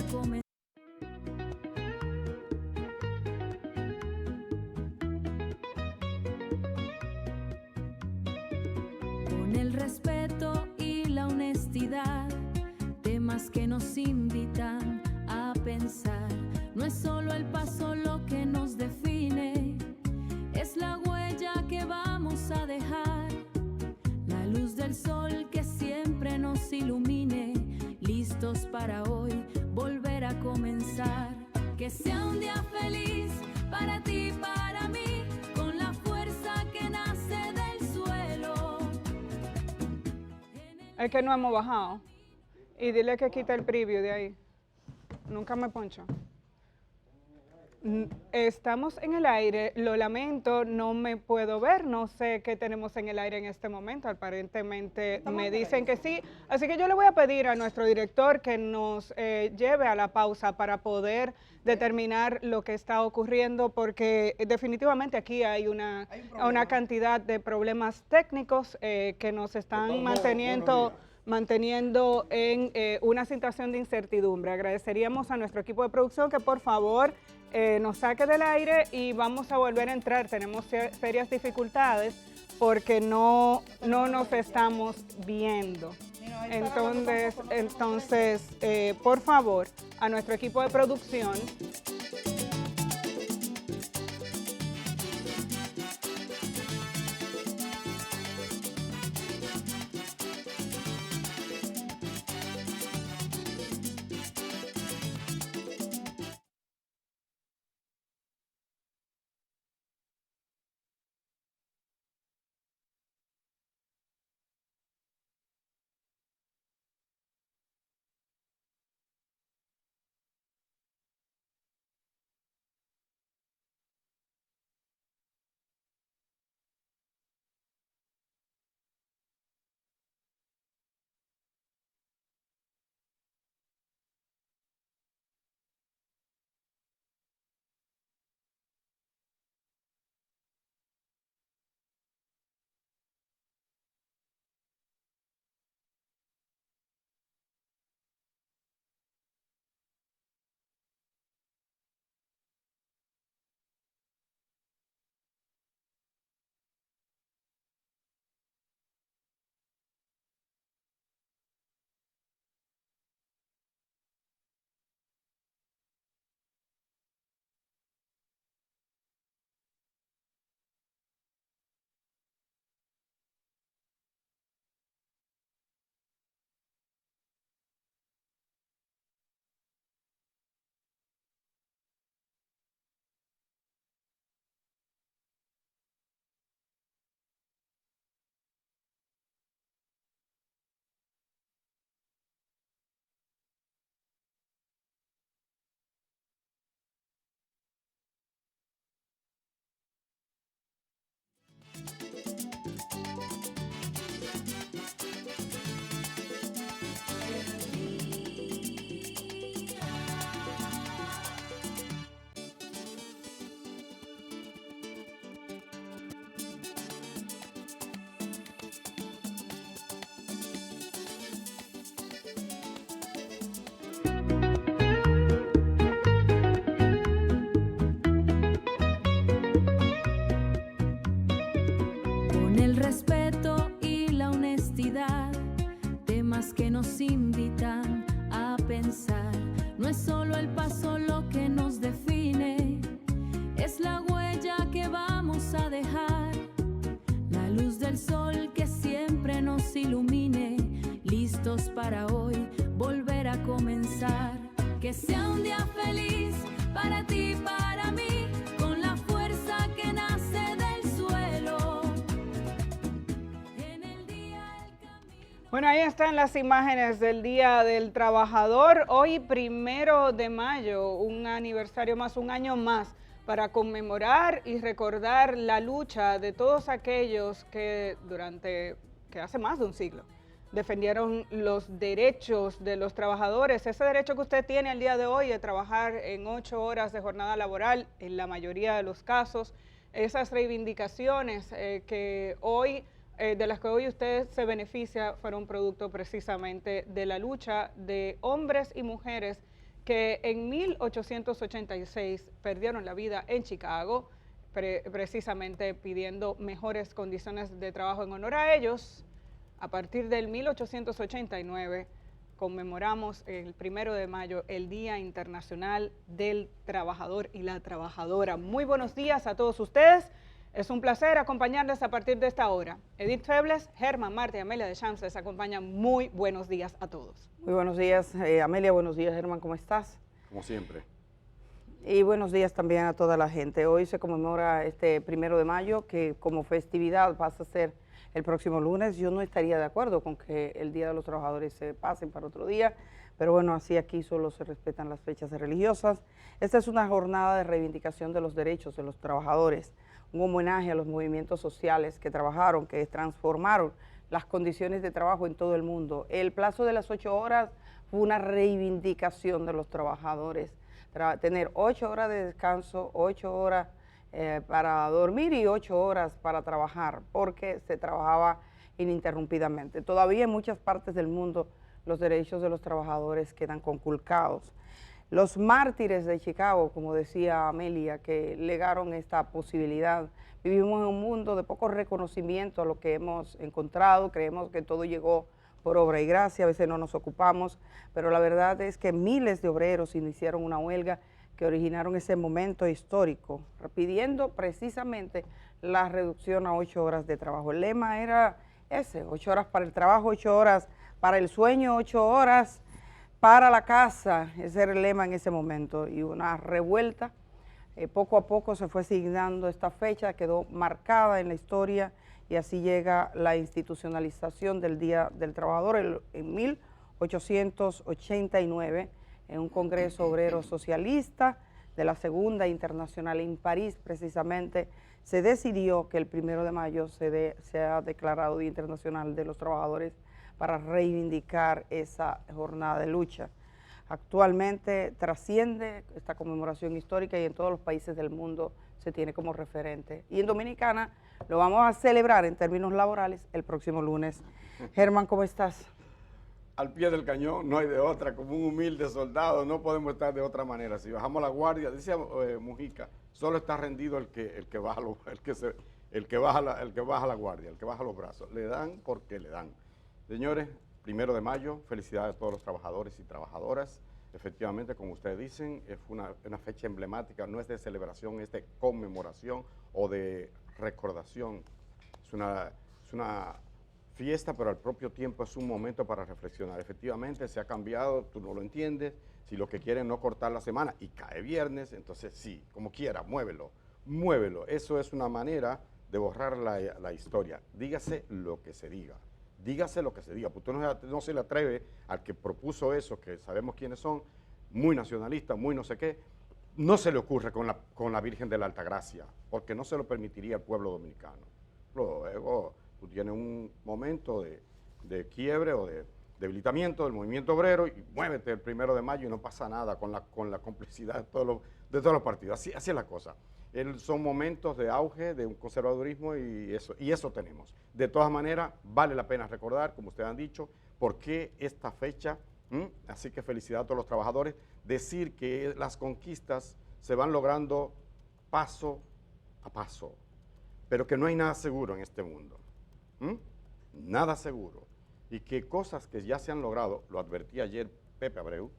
a comenzar. Con el respeto y la honestidad, temas que nos invitan a pensar. No es solo el paso lo que nos define, es la huella que vamos a dejar. La luz del sol que siempre nos ilumine, listos para hoy volver a comenzar. Que sea un día feliz para ti y para mí, con la fuerza que nace del suelo. Es que no hemos bajado. Y dile que quita el preview de ahí. Nunca me poncho. Estamos en el aire, lo lamento, no me puedo ver, no sé qué tenemos en el aire en este momento, aparentemente me dicen que sí, así que yo le voy a pedir a nuestro director que nos lleve a la pausa para poder determinar lo que está ocurriendo, porque definitivamente aquí hay una cantidad de problemas técnicos que nos están manteniendo en una situación de incertidumbre. Agradeceríamos a nuestro equipo de producción que por favor nos saque del aire y vamos a volver a entrar. Tenemos serias dificultades porque no nos estamos viendo. Entonces, por favor, a nuestro equipo de producción. Con el respeto y la honestidad, temas que nos invitan a pensar. No es solo el paso lo que nos define, es la huella que vamos a dejar. La luz del sol que siempre nos ilumine, listos para hoy volver a comenzar. Que sea un día feliz para ti y para mí, con la fuerza que nace del suelo. En el día el camino. Bueno, ahí están las imágenes del Día del Trabajador. Hoy, 1 de mayo, un aniversario más, un año más, para conmemorar y recordar la lucha de todos aquellos que hace más de un siglo defendieron los derechos de los trabajadores, ese derecho que usted tiene el día de hoy de trabajar en 8 horas de jornada laboral, en la mayoría de los casos, esas reivindicaciones de las que hoy usted se beneficia, fueron producto precisamente de la lucha de hombres y mujeres que en 1886 perdieron la vida en Chicago, precisamente pidiendo mejores condiciones de trabajo. En honor a ellos, a partir del 1889, conmemoramos el 1 de mayo, el Día Internacional del Trabajador y la Trabajadora. Muy buenos días a todos ustedes. Es un placer acompañarles a partir de esta hora. Edith Febles, Germán, Marta y Amelia Deschamps les acompañan. Muy buenos días a todos. Muy buenos días, Amelia. Buenos días, Germán. ¿Cómo estás? Como siempre. Y buenos días también a toda la gente. Hoy se conmemora este 1 de mayo, que como festividad pasa a ser el próximo lunes. Yo no estaría de acuerdo con que el Día de los Trabajadores se pasen para otro día, pero bueno, así aquí solo se respetan las fechas religiosas. Esta es una jornada de reivindicación de los derechos de los trabajadores, un homenaje a los movimientos sociales que trabajaron, que transformaron las condiciones de trabajo en todo el mundo. El plazo de las 8 horas fue una reivindicación de los trabajadores. Tener 8 horas de descanso, 8 horas para dormir y 8 horas para trabajar, porque se trabajaba ininterrumpidamente. Todavía en muchas partes del mundo los derechos de los trabajadores quedan conculcados. Los mártires de Chicago, como decía Amelia, que legaron esta posibilidad. Vivimos en un mundo de poco reconocimiento a lo que hemos encontrado, creemos que todo llegó por obra y gracia, a veces no nos ocupamos, pero la verdad es que miles de obreros iniciaron una huelga que originaron ese momento histórico, pidiendo precisamente la reducción a 8 horas de trabajo. El lema era ese: 8 horas para el trabajo, 8 horas para el sueño, 8 horas para la casa. Ese era el lema en ese momento, y una revuelta. Poco a poco se fue asignando esta fecha, quedó marcada en la historia, y así llega la institucionalización del Día del Trabajador en 1889, en un Congreso Obrero Socialista de la Segunda Internacional en París. Precisamente se decidió que el 1 de mayo sea declarado Día Internacional de los Trabajadores para reivindicar esa jornada de lucha. Actualmente trasciende esta conmemoración histórica y en todos los países del mundo se tiene como referente. Y en Dominicana lo vamos a celebrar en términos laborales el próximo lunes. Germán, ¿cómo estás? Al pie del cañón, no hay de otra, como un humilde soldado, no podemos estar de otra manera. Si bajamos la guardia, decía Mujica, solo está rendido el que baja la guardia, el que baja los brazos. Le dan porque le dan. Señores, 1 de mayo, felicidades a todos los trabajadores y trabajadoras. Efectivamente, como ustedes dicen, es una fecha emblemática, no es de celebración, es de conmemoración o de recordación. Es una fiesta, pero al propio tiempo es un momento para reflexionar. Efectivamente, se ha cambiado, tú no lo entiendes. Si lo que quieren es no cortar la semana y cae viernes, entonces sí, como quiera, muévelo. Eso es una manera de borrar la historia. Dígase lo que se diga. Dígase lo que se diga, porque usted no se le atreve al que propuso eso, que sabemos quiénes son, muy nacionalistas, muy no sé qué, no se le ocurre con la Virgen de la Altagracia, porque no se lo permitiría el pueblo dominicano. Luego tú tienes un momento de quiebre o de debilitamiento del movimiento obrero y muévete el 1 de mayo y no pasa nada con la complicidad de todos los partidos. Así es la cosa. Son momentos de auge de un conservadurismo y eso tenemos. De todas maneras, vale la pena recordar, como ustedes han dicho, por qué esta fecha. Así que felicidad a todos los trabajadores. Decir que las conquistas se van logrando paso a paso, pero que no hay nada seguro en este mundo. Nada seguro. Y que cosas que ya se han logrado, lo advertí ayer Pepe Abreu,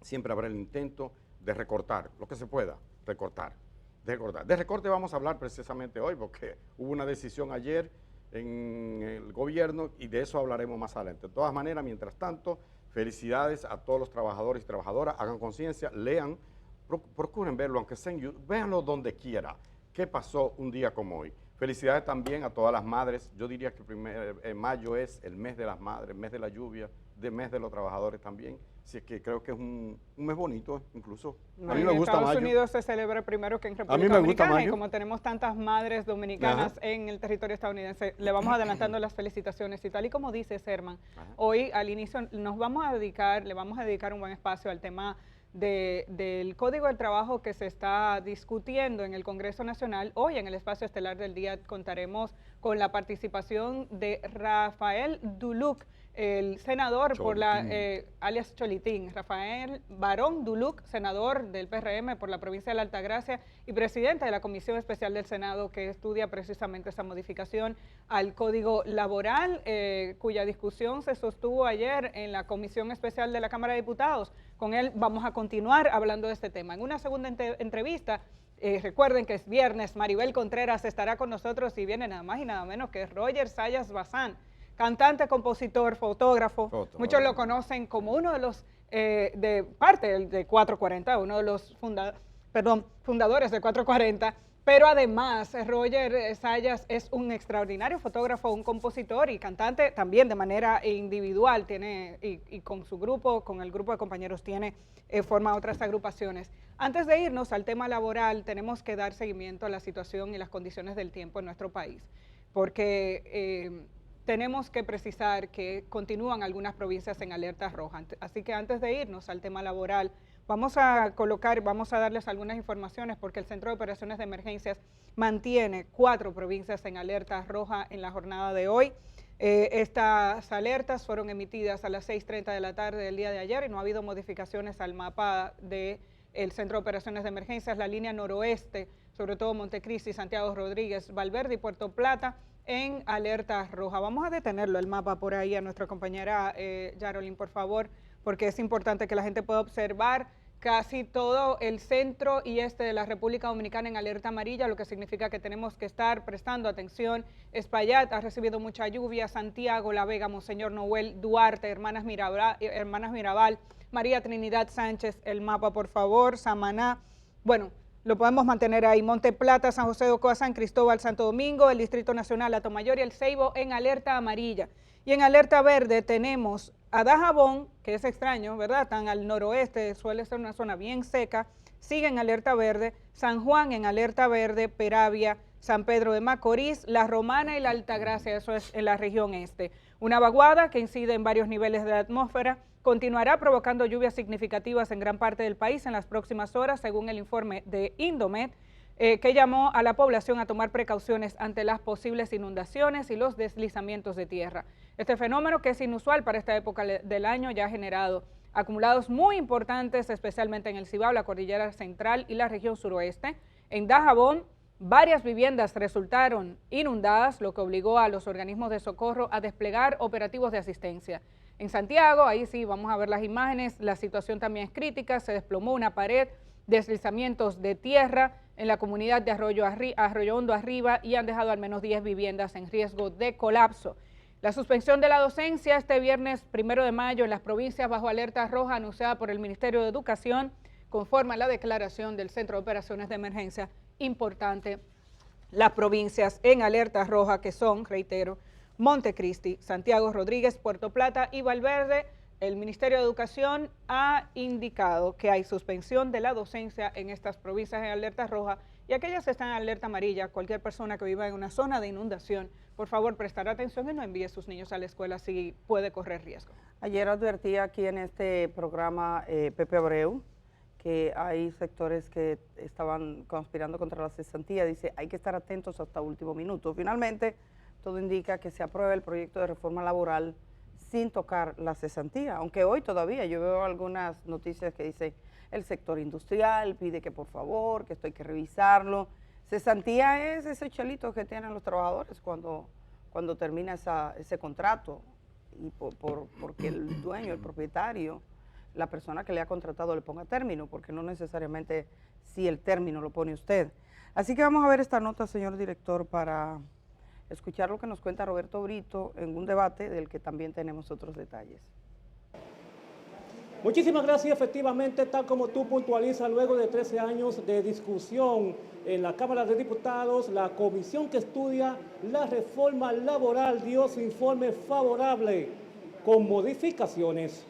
siempre habrá el intento de recortar, lo que se pueda, recortar. De recorte vamos a hablar precisamente hoy, porque hubo una decisión ayer en el gobierno y de eso hablaremos más adelante. De todas maneras, mientras tanto, felicidades a todos los trabajadores y trabajadoras, hagan conciencia, lean, procuren verlo, aunque sea en YouTube, véanlo donde quiera. ¿Qué pasó un día como hoy? Felicidades también a todas las madres. Yo diría que mayo es el mes de las madres, el mes de la lluvia, el mes de los trabajadores también. Así que creo que es un mes bonito, incluso. A mí me gusta mayo. En Estados Unidos se celebra primero que en República Dominicana, y como tenemos tantas madres dominicanas en el territorio estadounidense, le vamos adelantando las felicitaciones. Y tal y como dice Germán, hoy al inicio le vamos a dedicar un buen espacio al tema del Código del Trabajo que se está discutiendo en el Congreso Nacional. Hoy en el espacio estelar del día contaremos con la participación de Rafael Duluc, el senador por la, Cholitín. alias Cholitín, Rafael Barón Duluc, senador del PRM por la provincia de la Altagracia y presidente de la Comisión Especial del Senado que estudia precisamente esa modificación al Código Laboral, cuya discusión se sostuvo ayer en la Comisión Especial de la Cámara de Diputados. Con él vamos a continuar hablando de este tema. En una segunda entrevista, recuerden que es viernes, Maribel Contreras estará con nosotros y viene nada más y nada menos que Roger Sayas Bazán, cantante, compositor, fotógrafo. Muchos lo conocen como uno de los, de parte de 440, uno de los fundadores de 440, pero además Roger Sayas es un extraordinario fotógrafo, un compositor y cantante también de manera individual, tiene y con su grupo, con el grupo de compañeros forma otras agrupaciones. Antes de irnos al tema laboral, tenemos que dar seguimiento a la situación y las condiciones del tiempo en nuestro país, porque tenemos que precisar que continúan algunas provincias en alerta roja. Así que antes de irnos al tema laboral, vamos a darles algunas informaciones porque el Centro de Operaciones de Emergencias mantiene 4 provincias en alerta roja en la jornada de hoy. Estas alertas fueron emitidas a las 6:30 de la tarde del día de ayer y no ha habido modificaciones al mapa del Centro de Operaciones de Emergencias, la línea noroeste, sobre todo Montecristi, Santiago Rodríguez, Valverde y Puerto Plata, en alerta roja. Vamos a detenerlo el mapa por ahí a nuestra compañera Yarolín, por favor, porque es importante que la gente pueda observar casi todo el centro y este de la República Dominicana en alerta amarilla, lo que significa que tenemos que estar prestando atención. Espaillat ha recibido mucha lluvia, Santiago, La Vega, Monseñor Noel, Duarte, Hermanas Mirabal, María Trinidad Sánchez, el mapa por favor, Samaná, bueno, lo podemos mantener ahí, Monte Plata, San José de Ocoa, San Cristóbal, Santo Domingo, el Distrito Nacional, Atomayor y el Ceibo en alerta amarilla. Y en alerta verde tenemos a Dajabón, que es extraño, ¿verdad? Tan al noroeste, suele ser una zona bien seca, sigue en alerta verde, San Juan en alerta verde, Peravia, San Pedro de Macorís, La Romana y la Altagracia, eso es en la región este. Una vaguada que incide en varios niveles de la atmósfera, continuará provocando lluvias significativas en gran parte del país en las próximas horas, según el informe de Indomet, que llamó a la población a tomar precauciones ante las posibles inundaciones y los deslizamientos de tierra. Este fenómeno, que es inusual para esta época del año, ya ha generado acumulados muy importantes, especialmente en el Cibao, la Cordillera Central y la región suroeste. En Dajabón, varias viviendas resultaron inundadas, lo que obligó a los organismos de socorro a desplegar operativos de asistencia. En Santiago, ahí sí, vamos a ver las imágenes, la situación también es crítica, se desplomó una pared, deslizamientos de tierra en la comunidad de Arroyo Hondo Arriba y han dejado al menos 10 viviendas en riesgo de colapso. La suspensión de la docencia este viernes 1 de mayo en las provincias bajo alerta roja anunciada por el Ministerio de Educación, conforme a la declaración del Centro de Operaciones de Emergencia. Importante, las provincias en alerta roja que son, reitero, Montecristi, Santiago Rodríguez, Puerto Plata y Valverde. El Ministerio de Educación ha indicado que hay suspensión de la docencia en estas provincias en alerta roja y aquellas que están en alerta amarilla. Cualquier persona que viva en una zona de inundación, por favor, prestar atención y no envíe a sus niños a la escuela si puede correr riesgo. Ayer advertí aquí en este programa Pepe Abreu que hay sectores que estaban conspirando contra la cesantía. Dice, hay que estar atentos hasta último minuto. Finalmente, todo indica que se aprueba el proyecto de reforma laboral sin tocar la cesantía, aunque hoy todavía yo veo algunas noticias que dicen el sector industrial pide que por favor, que esto hay que revisarlo. Cesantía es ese chelito que tienen los trabajadores cuando termina ese contrato y porque el dueño, el propietario, la persona que le ha contratado le ponga término, porque no necesariamente si el término lo pone usted. Así que vamos a ver esta nota, señor director, para escuchar lo que nos cuenta Roberto Brito en un debate del que también tenemos otros detalles. Muchísimas gracias. Efectivamente, tal como tú puntualizas, luego de 13 años de discusión en la Cámara de Diputados, la comisión que estudia la reforma laboral dio su informe favorable con modificaciones.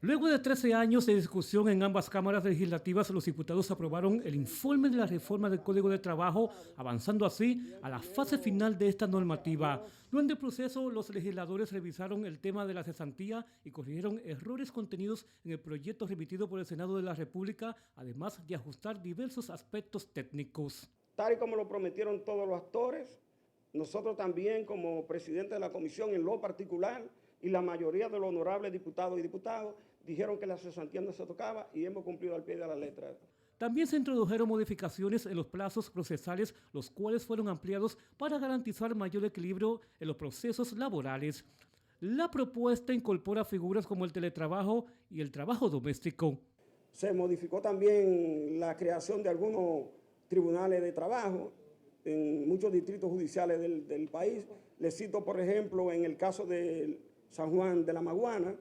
Luego de 13 años de discusión en ambas cámaras legislativas, los diputados aprobaron el informe de la reforma del Código de Trabajo, avanzando así a la fase final de esta normativa. Durante el proceso, los legisladores revisaron el tema de la cesantía y corrigieron errores contenidos en el proyecto remitido por el Senado de la República, además de ajustar diversos aspectos técnicos. Tal y como lo prometieron todos los actores, nosotros también como presidente de la comisión en lo particular y la mayoría de los honorables diputados y diputadas dijeron que la cesantía no se tocaba y hemos cumplido al pie de la letra. También se introdujeron modificaciones en los plazos procesales, los cuales fueron ampliados para garantizar mayor equilibrio en los procesos laborales. La propuesta incorpora figuras como el teletrabajo y el trabajo doméstico. Se modificó también la creación de algunos tribunales de trabajo en muchos distritos judiciales del país. Les cito, por ejemplo, en el caso de San Juan de la Maguana,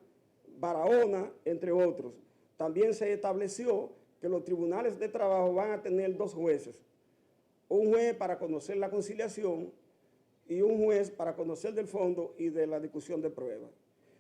Barahona, entre otros. También se estableció que los tribunales de trabajo van a tener 2 jueces, un juez para conocer la conciliación y un juez para conocer del fondo y de la discusión de pruebas.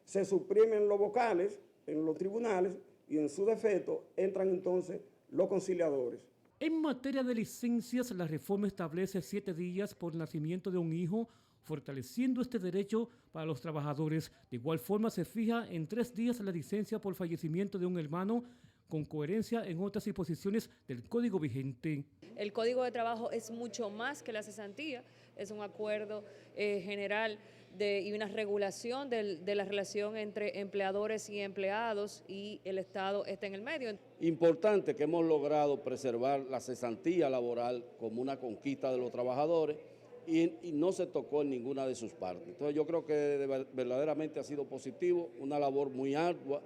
Se suprimen los vocales en los tribunales y en su defecto entran entonces los conciliadores. En materia de licencias, la reforma establece 7 días por nacimiento de un hijo, fortaleciendo este derecho para los trabajadores. De igual forma, se fija en 3 días la licencia por fallecimiento de un hermano, con coherencia en otras disposiciones del Código vigente. El Código de Trabajo es mucho más que la cesantía, es un acuerdo general y una regulación de la relación entre empleadores y empleados, y el Estado está en el medio. Importante que hemos logrado preservar la cesantía laboral como una conquista de los trabajadores y no se tocó en ninguna de sus partes. Entonces yo creo que verdaderamente ha sido positivo, una labor muy ardua.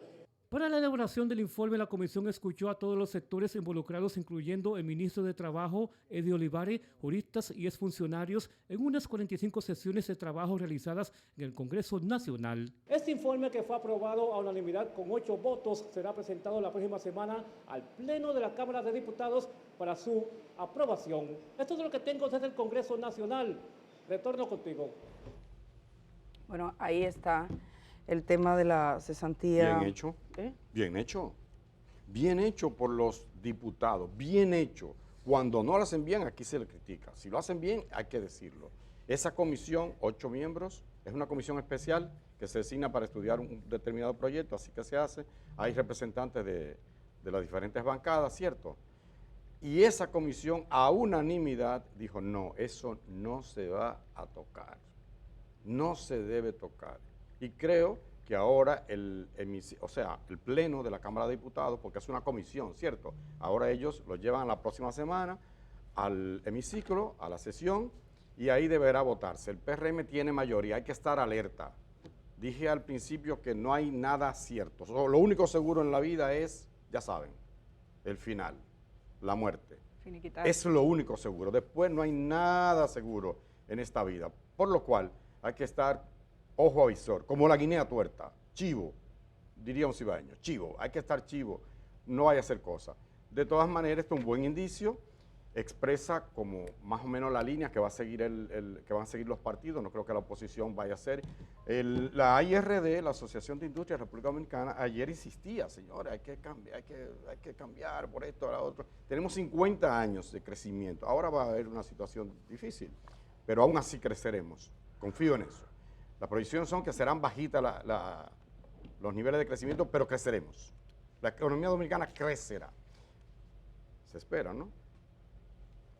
Para la elaboración del informe, la comisión escuchó a todos los sectores involucrados, incluyendo el ministro de Trabajo, Eddie Olivares, juristas y exfuncionarios, en unas 45 sesiones de trabajo realizadas en el Congreso Nacional. Este informe, que fue aprobado a unanimidad con 8 votos, será presentado la próxima semana al Pleno de la Cámara de Diputados para su aprobación. Esto es lo que tengo desde el Congreso Nacional. Retorno contigo. Bueno, ahí está el tema de la cesantía. Bien hecho, bien hecho. Bien hecho por los diputados, bien hecho. Cuando no lo hacen bien, aquí se le critica. Si lo hacen bien, hay que decirlo. Esa comisión, 8 miembros, es una comisión especial que se designa para estudiar un determinado proyecto, así que se hace. Hay representantes de las diferentes bancadas, ¿cierto? Y esa comisión a unanimidad dijo, no, eso no se va a tocar, no se debe tocar. Y creo que ahora el Pleno de la Cámara de Diputados, porque es una comisión, ¿cierto? Ahora ellos lo llevan la próxima semana al hemiciclo, a la sesión, y ahí deberá votarse. El PRM tiene mayoría, hay que estar alerta. Dije al principio que no hay nada cierto. Lo único seguro en la vida es, ya saben, el final, la muerte. Finiquitar. Es lo único seguro. Después no hay nada seguro en esta vida. Por lo cual hay que estar ojo avisor, como la guinea tuerta, chivo, diría un cibaeño, chivo, hay que estar chivo, no vaya a hacer cosas. De todas maneras, esto es un buen indicio, expresa como más o menos la línea que va a seguir que van a seguir los partidos, no creo que la oposición vaya a hacer. La AIRD, la Asociación de Industria de la República Dominicana, ayer insistía, señores, hay que cambiar por esto, por lo otro. Tenemos 50 años de crecimiento, ahora va a haber una situación difícil, pero aún así creceremos, confío en eso. Las proyecciones son que serán bajitas los niveles de crecimiento, pero creceremos. La economía dominicana crecerá. Se espera, ¿no?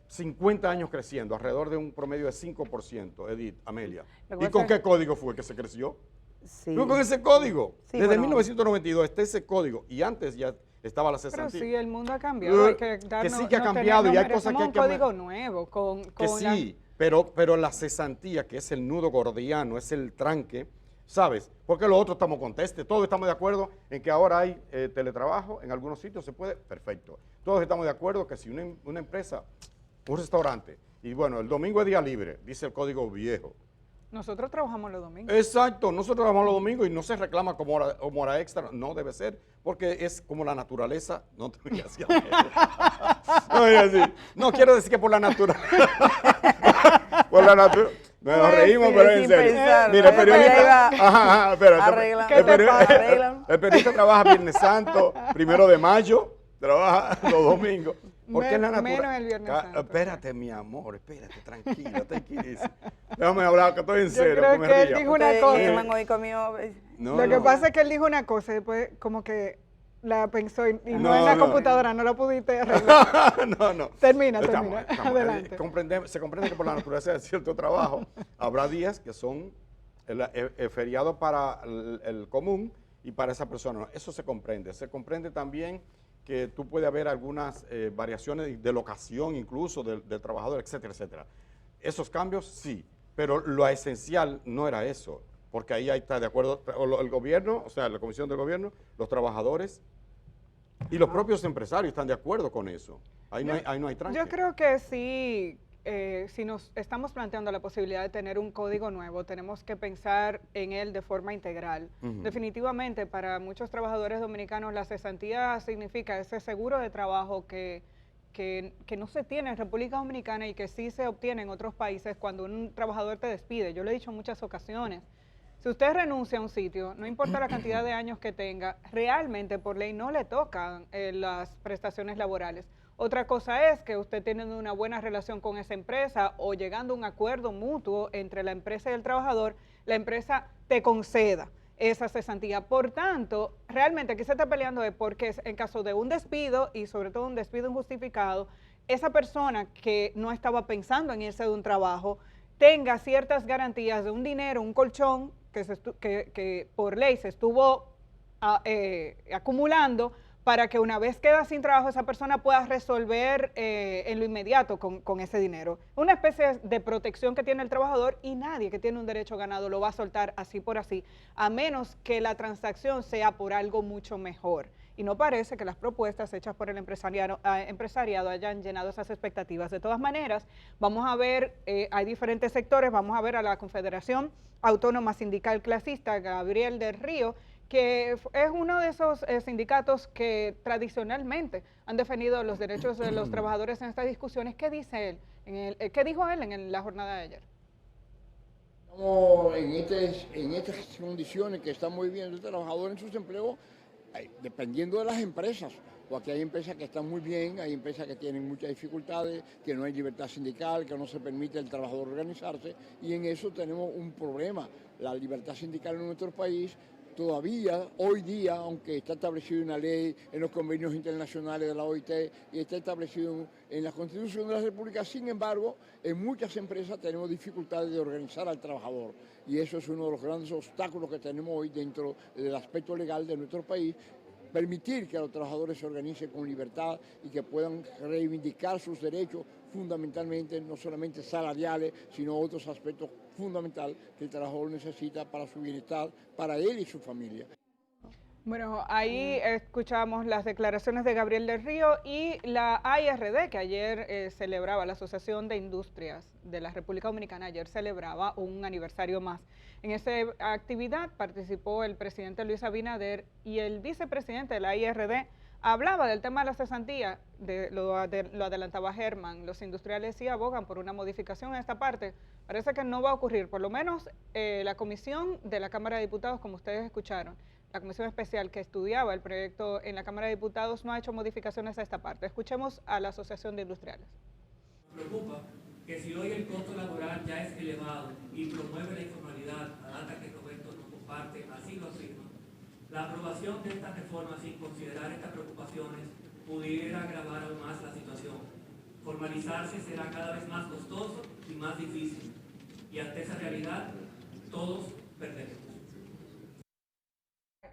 50 años creciendo, alrededor de un promedio de 5%, Edith, Amelia. ¿Y con qué código fue que se creció? Sí. ¿No con ese código? Sí, Desde bueno. 1992 está ese código, y antes ya estaba la Pero cesantía. sí, el mundo ha cambiado. Hay que sí que ha cambiado y hay cosas que hay que... un código nuevo con Que sí, pero la cesantía, que es el nudo gordiano, es el tranque, ¿sabes? Porque los otros estamos contestes, todos estamos de acuerdo en que ahora hay teletrabajo, en algunos sitios se puede, perfecto. Todos estamos de acuerdo que si una empresa, un restaurante, y bueno, el domingo es día libre, dice el código viejo. Nosotros trabajamos los domingos. Exacto, nosotros trabajamos los domingos y no se reclama como hora extra, no debe ser, porque es como la naturaleza, no te voy a decir. No quiero decir que por la naturaleza. Por la naturaleza. Nos reímos, pero en serio. Mira, el periodista. El periodista trabaja Viernes Santo, 1 de mayo, trabaja los domingos. Porque es la naturaleza. Menos el Viernes Santo. Espérate, mi amor, espérate, tranquila, tranquila. Déjame hablar, que estoy en serio. Yo creo que él dijo una cosa. No, Lo que pasa es que él dijo una cosa y después como que la pensó y no en la computadora, no la pudiste arreglar. No. Termina. Estamos, Adelante. se comprende que por la naturaleza de cierto trabajo habrá días que son el feriado para el común y para esa persona. Eso se comprende. Se comprende también que tú puede haber algunas variaciones de locación incluso del trabajador, etcétera, etcétera. Esos cambios sí, pero lo esencial no era eso, porque ahí está de acuerdo el gobierno, o sea, la Comisión del Gobierno, los trabajadores y los propios empresarios están de acuerdo con eso. Ahí no hay tranque. Yo creo que sí. Si nos estamos planteando la posibilidad de tener un código nuevo, tenemos que pensar en él de forma integral. Definitivamente, para muchos trabajadores dominicanos, la cesantía significa ese seguro de trabajo que no se tiene en República Dominicana y que sí se obtiene en otros países cuando un trabajador te despide. Yo lo he dicho en muchas ocasiones. Si usted renuncia a un sitio, no importa la cantidad de años que tenga, realmente por ley no le tocan las prestaciones laborales. Otra cosa es que usted teniendo una buena relación con esa empresa o llegando a un acuerdo mutuo entre la empresa y el trabajador, la empresa te conceda esa cesantía. Por tanto, realmente aquí se está peleando de porque en caso de un despido y sobre todo un despido injustificado, esa persona que no estaba pensando en irse de un trabajo tenga ciertas garantías de un dinero, un colchón que por ley se estuvo acumulando para que una vez queda sin trabajo esa persona pueda resolver en lo inmediato con ese dinero. Una especie de protección que tiene el trabajador y nadie que tiene un derecho ganado lo va a soltar así por así, a menos que la transacción sea por algo mucho mejor. Y no parece que las propuestas hechas por el empresariado hayan llenado esas expectativas. De todas maneras, vamos a ver, hay diferentes sectores, vamos a ver a la Confederación Autónoma Sindical Clasista, Gabriel del Río, que es uno de esos sindicatos que tradicionalmente han defendido los derechos de los trabajadores en estas discusiones. ¿Qué dice él? ¿Qué dijo él en la jornada de ayer? Estamos en estas condiciones que están muy bien el trabajador en sus empleos, dependiendo de las empresas, porque hay empresas que están muy bien, hay empresas que tienen muchas dificultades, que no hay libertad sindical, que no se permite al trabajador organizarse, y en eso tenemos un problema. La libertad sindical en nuestro país todavía, hoy día, aunque está establecido en una ley, en los convenios internacionales de la OIT y está establecido en la Constitución de la República, sin embargo, en muchas empresas tenemos dificultades de organizar al trabajador y eso es uno de los grandes obstáculos que tenemos hoy dentro del aspecto legal de nuestro país, permitir que los trabajadores se organicen con libertad y que puedan reivindicar sus derechos fundamentalmente, no solamente salariales, sino otros aspectos fundamentales que el trabajador necesita para su bienestar, para él y su familia. Bueno, ahí escuchamos las declaraciones de Gabriel del Río y la AIRD, que ayer celebraba, la Asociación de Industrias de la República Dominicana, ayer celebraba un aniversario más. En esa actividad participó el presidente Luis Abinader y el vicepresidente de la AIRD. Hablaba del tema de la cesantía, lo adelantaba Germán, los industriales sí abogan por una modificación en esta parte. Parece que no va a ocurrir, por lo menos la comisión de la Cámara de Diputados, como ustedes escucharon, la comisión especial que estudiaba el proyecto en la Cámara de Diputados no ha hecho modificaciones a esta parte. Escuchemos a la Asociación de Industriales. Me preocupa que si hoy el costo laboral ya es elevado y promueve la informalidad, la data que Roberto nos comparte, así lo afirma, la aprobación de esta reforma sin considerar estas preocupaciones pudiera agravar aún más la situación. Formalizarse será cada vez más costoso y más difícil. Y ante esa realidad, todos perdemos.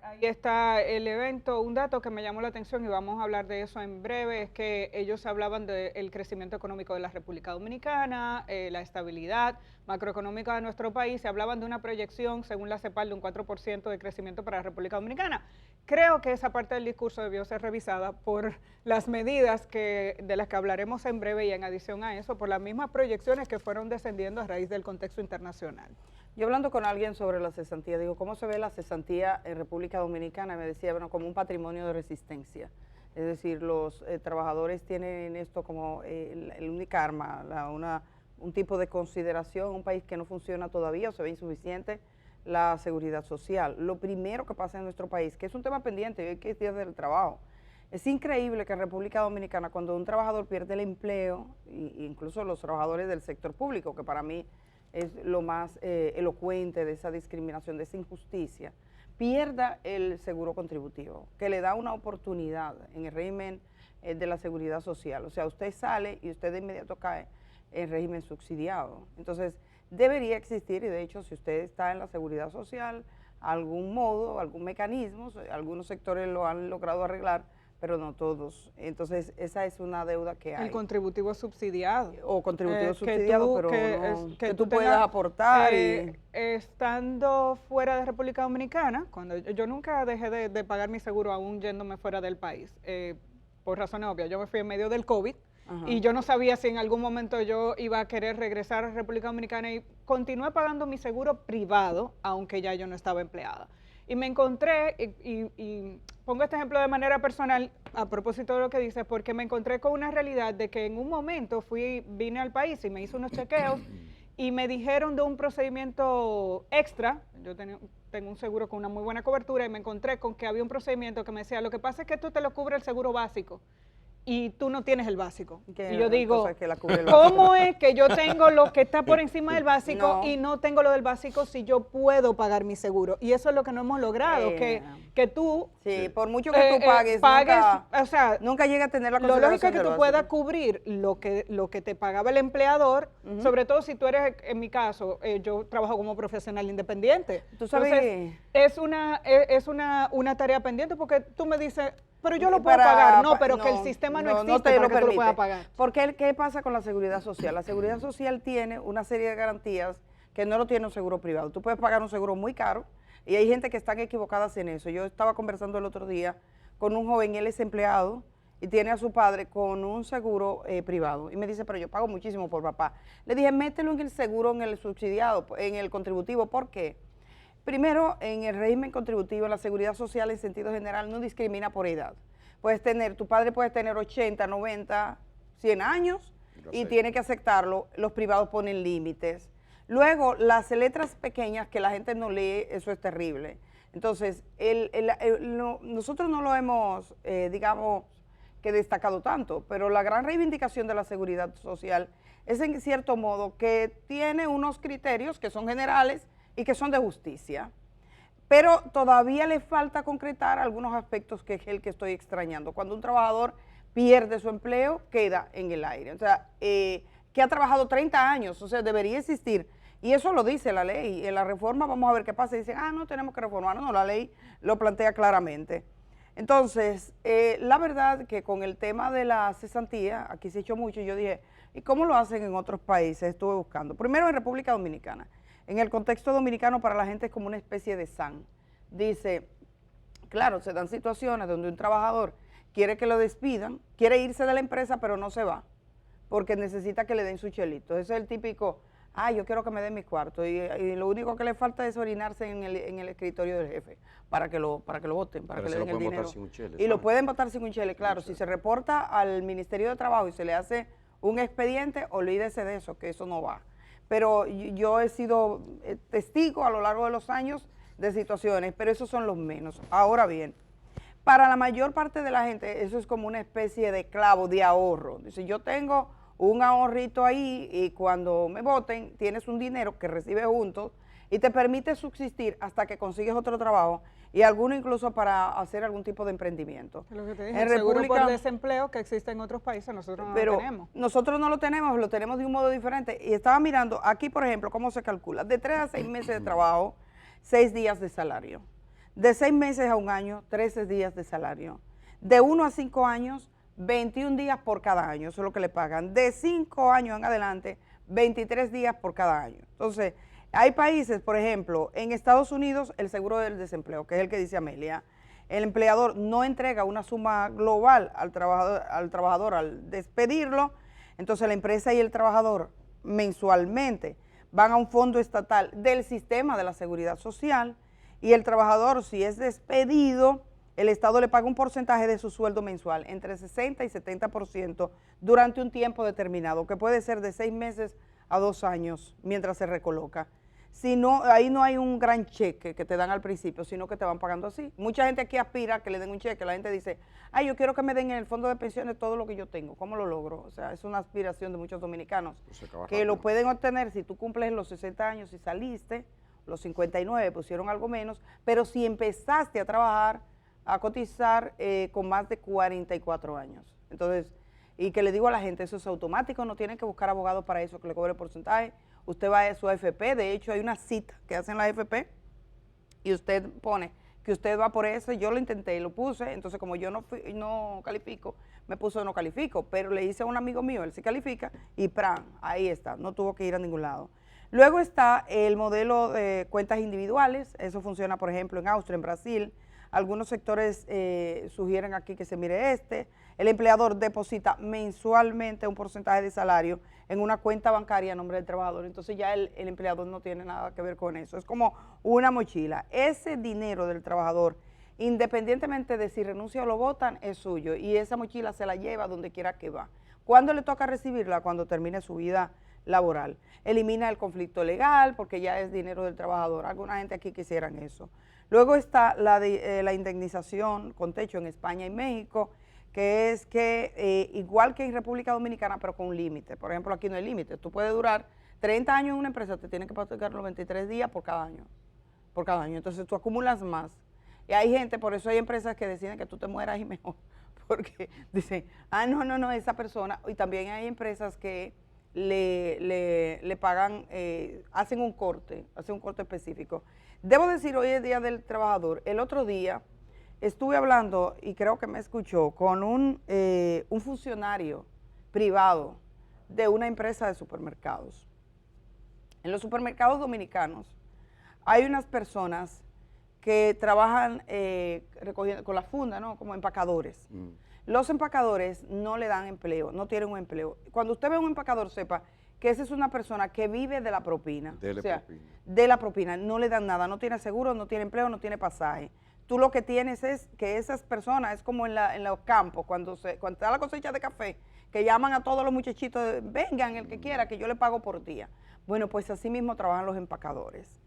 Ahí está el evento. Un dato que me llamó la atención y vamos a hablar de eso en breve es que ellos hablaban del crecimiento económico de la República Dominicana, la estabilidad macroeconómica de nuestro país. Se hablaban de una proyección, según la CEPAL, de un 4% de crecimiento para la República Dominicana. Creo que esa parte del discurso debió ser revisada por las medidas de las que hablaremos en breve y en adición a eso, por las mismas proyecciones que fueron descendiendo a raíz del contexto internacional. Yo hablando con alguien sobre la cesantía, digo, ¿cómo se ve la cesantía en República Dominicana? Me decía, bueno, como un patrimonio de resistencia. Es decir, los trabajadores tienen esto como el única arma, un tipo de consideración, un país que no funciona todavía o se ve insuficiente, la seguridad social. Lo primero que pasa en nuestro país, que es un tema pendiente, hoy que es Día del Trabajo, es increíble que en República Dominicana, cuando un trabajador pierde el empleo, incluso los trabajadores del sector público, que para mí es lo más elocuente de esa discriminación, de esa injusticia, pierda el seguro contributivo, que le da una oportunidad en el régimen de la seguridad social. O sea, usted sale y usted de inmediato cae en régimen subsidiado. Entonces, debería existir, y de hecho si usted está en la seguridad social, algún modo, algún mecanismo, algunos sectores lo han logrado arreglar, pero no todos. Entonces, esa es una deuda que hay. El contributivo subsidiado. O contributivo subsidiado, pero que tú puedas tengas, aportar. Estando fuera de República Dominicana, cuando yo nunca dejé de pagar mi seguro aún yéndome fuera del país, por razones obvias. Yo me fui en medio del COVID. Ajá. Y yo no sabía si en algún momento yo iba a querer regresar a República Dominicana y continué pagando mi seguro privado, aunque ya yo no estaba empleada. Y me encontré, y pongo este ejemplo de manera personal, a propósito de lo que dices, porque me encontré con una realidad de que en un momento vine al país y me hice unos chequeos y me dijeron de un procedimiento extra. Yo tengo un seguro con una muy buena cobertura y me encontré con que había un procedimiento que me decía, lo que pasa es que tú te lo cubre el seguro básico y tú no tienes el básico. Y yo digo, ¿cómo es que yo tengo lo que está por encima del básico y no tengo lo del básico si yo puedo pagar mi seguro? Y eso es lo que no hemos logrado, que tú... Sí, por mucho que tú pagues o sea, nunca llega a tener la consideración. Lo lógico es que tú puedas cubrir lo que te pagaba el empleador, sobre todo si tú eres, en mi caso, yo trabajo como profesional independiente. ¿Tú sabes? Entonces, es una tarea pendiente porque tú me dices... Pero yo lo puedo pagar, pero que el sistema no existe para que tú lo puedas pagar. Porque ¿qué pasa con la seguridad social? La seguridad social tiene una serie de garantías que no lo tiene un seguro privado. Tú puedes pagar un seguro muy caro y hay gente que están equivocadas en eso. Yo estaba conversando el otro día con un joven, él es empleado y tiene a su padre con un seguro privado. Y me dice, pero yo pago muchísimo por papá. Le dije, mételo en el seguro, en el subsidiado, en el contributivo. ¿Por qué? Primero, en el régimen contributivo, la seguridad social en sentido general no discrimina por edad. Tu padre puede tener 80, 90, 100 años y tiene que aceptarlo. Los privados ponen límites. Luego, las letras pequeñas que la gente no lee, eso es terrible. Entonces, nosotros no lo hemos, digamos, que destacado tanto, pero la gran reivindicación de la seguridad social es en cierto modo que tiene unos criterios que son generales y que son de justicia, pero todavía le falta concretar algunos aspectos que es el que estoy extrañando. Cuando un trabajador pierde su empleo, queda en el aire. O sea, que ha trabajado 30 años, o sea, debería existir. Y eso lo dice la ley. En la reforma vamos a ver qué pasa. Dicen, no tenemos que reformar. No, la ley lo plantea claramente. Entonces, la verdad que con el tema de la cesantía, aquí se ha hecho mucho, yo dije, ¿y cómo lo hacen en otros países? Estuve buscando. Primero en República Dominicana. En el contexto dominicano para la gente es como una especie de SAN. Dice, claro, se dan situaciones donde un trabajador quiere que lo despidan, quiere irse de la empresa pero no se va, porque necesita que le den su chelito. Ese es el típico, yo quiero que me den mi cuarto y lo único que le falta es orinarse en el escritorio del jefe para que lo voten, para que le den el dinero. Y lo pueden votar sin un chele, claro. Si se reporta al Ministerio de Trabajo y se le hace un expediente, olvídese de eso, que eso no va. Pero yo he sido testigo a lo largo de los años de situaciones, pero esos son los menos. Ahora bien, para la mayor parte de la gente eso es como una especie de clavo de ahorro. Dice, yo tengo un ahorrito ahí y cuando me voten tienes un dinero que recibes juntos y te permite subsistir hasta que consigues otro trabajo y alguno incluso para hacer algún tipo de emprendimiento. Lo que te dije, el seguro por desempleo que existe en otros países, nosotros no lo tenemos. Nosotros no lo tenemos de un modo diferente. Y estaba mirando aquí, por ejemplo, cómo se calcula. De 3 a 6 meses de trabajo, 6 días de salario. De 6 meses a un año, 13 días de salario. De 1 a 5 años, 21 días por cada año, eso es lo que le pagan. De 5 años en adelante, 23 días por cada año. Entonces, hay países, por ejemplo, en Estados Unidos, el seguro del desempleo, que es el que dice Amelia, el empleador no entrega una suma global al trabajador al despedirlo, entonces la empresa y el trabajador mensualmente van a un fondo estatal del sistema de la seguridad social y el trabajador, si es despedido, el Estado le paga un porcentaje de su sueldo mensual, entre 60 y 70% durante un tiempo determinado, que puede ser de 6 meses a 2 años mientras se recoloca. Si no, ahí no hay un gran cheque que te dan al principio, sino que te van pagando así. Mucha gente aquí aspira a que le den un cheque. La gente dice, yo quiero que me den en el fondo de pensiones todo lo que yo tengo. ¿Cómo lo logro? O sea, es una aspiración de muchos dominicanos que lo pueden obtener si tú cumples los 60 años y saliste, los 59 pusieron algo menos, pero si empezaste a trabajar, a cotizar con más de 44 años. Entonces, y que le digo a la gente, eso es automático, no tienen que buscar abogados para eso, que le cobre porcentaje. Usted va a su AFP, de hecho hay una cita que hacen la AFP y usted pone que usted va por eso. Yo lo intenté y lo puse, entonces como yo no califico, me puso no califico, pero le hice a un amigo mío, él sí califica y ¡pran! Ahí está, no tuvo que ir a ningún lado. Luego está el modelo de cuentas individuales, eso funciona por ejemplo en Austria, en Brasil. Algunos sectores sugieren aquí que se mire este. El empleador deposita mensualmente un porcentaje de salario en una cuenta bancaria a nombre del trabajador. Entonces ya el empleador no tiene nada que ver con eso. Es como una mochila. Ese dinero del trabajador, independientemente de si renuncia o lo votan, es suyo. Y esa mochila se la lleva donde quiera que va. ¿Cuándo le toca recibirla? Cuando termine su vida laboral. Elimina el conflicto legal porque ya es dinero del trabajador. Alguna gente aquí quisieran eso. Luego está la indemnización con techo en España y México, que es que igual que en República Dominicana, pero con un límite. Por ejemplo, aquí no hay límite. Tú puedes durar 30 años en una empresa, te tienen que pagar los 23 días por cada año. Entonces tú acumulas más. Y hay gente, por eso hay empresas que deciden que tú te mueras y mejor. Porque dicen, no, esa persona. Y también hay empresas que le pagan, hacen un corte específico. Debo decir, hoy es Día del Trabajador. El otro día estuve hablando, y creo que me escuchó, con un funcionario privado de una empresa de supermercados. En los supermercados dominicanos hay unas personas que trabajan recogiendo con la funda, ¿no? Como empacadores. Los empacadores no le dan empleo, no tienen un empleo. Cuando usted ve a un empacador, sepa que esa es una persona que vive de la propina. De la propina, no le dan nada, no tiene seguro, no tiene empleo, no tiene pasaje. Tú lo que tienes es que esas personas, es como en los campos, cuando está la cosecha de café, que llaman a todos los muchachitos, vengan el que quiera, que yo le pago por día. Bueno, pues así mismo trabajan los empacadores.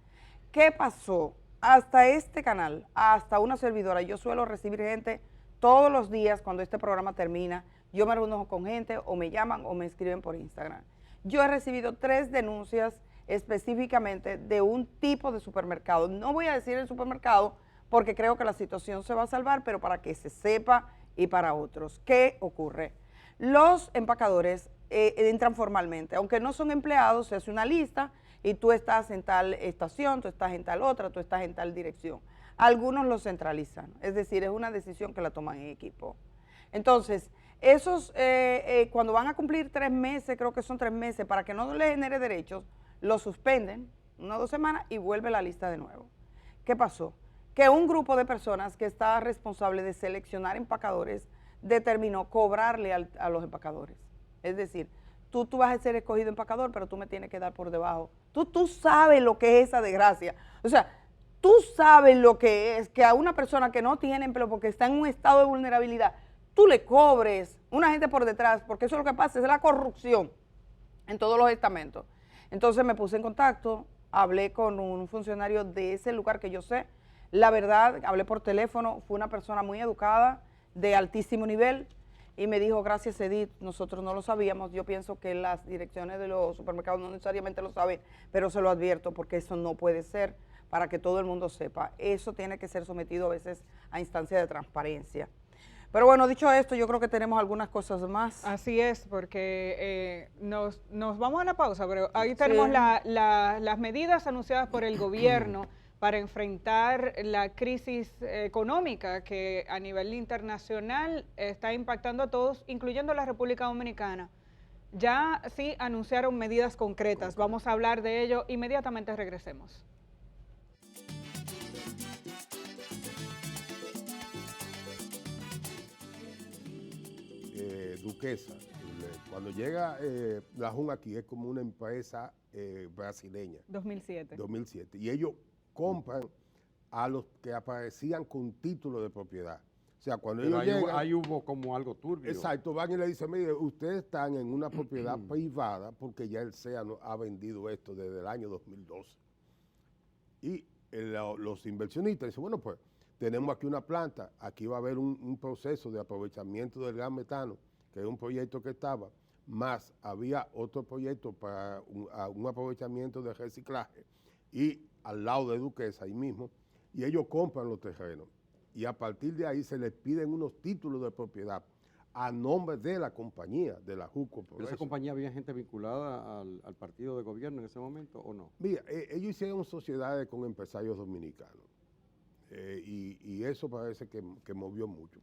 ¿Qué pasó? Hasta este canal, hasta una servidora, yo suelo recibir gente todos los días cuando este programa termina, yo me reúno con gente o me llaman o me escriben por Instagram. Yo he recibido 3 denuncias específicamente de un tipo de supermercado. No voy a decir el supermercado porque creo que la situación se va a salvar, pero para que se sepa y para otros. ¿Qué ocurre? Los empacadores entran formalmente, aunque no son empleados, se hace una lista y tú estás en tal estación, tú estás en tal otra, tú estás en tal dirección. Algunos lo centralizan, es decir, es una decisión que la toman en equipo. Entonces, esos, cuando van a cumplir 3 meses, creo que son 3 meses, para que no les genere derechos, lo suspenden 1 o 2 semanas y vuelve la lista de nuevo. ¿Qué pasó? Que un grupo de personas que está responsable de seleccionar empacadores determinó cobrarle a los empacadores. Es decir, tú vas a ser escogido empacador, pero tú me tienes que dar por debajo. Tú sabes lo que es esa desgracia. O sea, tú sabes lo que es que a una persona que no tiene empleo porque está en un estado de vulnerabilidad, tú le cobres una gente por detrás, porque eso es lo que pasa, es la corrupción en todos los estamentos. Entonces me puse en contacto, hablé con un funcionario de ese lugar que yo sé. La verdad, hablé por teléfono, fue una persona muy educada, de altísimo nivel, y me dijo, gracias Edith, nosotros no lo sabíamos. Yo pienso que las direcciones de los supermercados no necesariamente lo saben, pero se lo advierto porque eso no puede ser, para que todo el mundo sepa. Eso tiene que ser sometido a veces a instancias de transparencia. Pero bueno, dicho esto, yo creo que tenemos algunas cosas más. Así es, porque nos vamos a la pausa, pero ahí tenemos las medidas anunciadas por el gobierno para enfrentar la crisis económica que a nivel internacional está impactando a todos, incluyendo la República Dominicana. Ya sí anunciaron medidas concretas, vamos a hablar de ello inmediatamente regresemos. Duquesa, cuando llega la JUN aquí es como una empresa brasileña. 2007. Y ellos compran a los que aparecían con título de propiedad. O sea, cuando ellos llegan, ahí hubo como algo turbio. Exacto, van y le dicen, mire, ustedes están en una propiedad privada porque ya el SEA ha vendido esto desde el año 2012. Y los inversionistas dicen, bueno, pues tenemos aquí una planta, aquí va a haber un proceso de aprovechamiento del gas metano, que es un proyecto que estaba, más había otro proyecto para un aprovechamiento de reciclaje, y al lado de Duquesa, ahí mismo, y ellos compran los terrenos. Y a partir de ahí se les piden unos títulos de propiedad a nombre de la compañía, de la Juco. ¿Pero esa compañía había gente vinculada al partido de gobierno en ese momento o no? Mira, ellos hicieron sociedades con empresarios dominicanos y eso parece que movió mucho.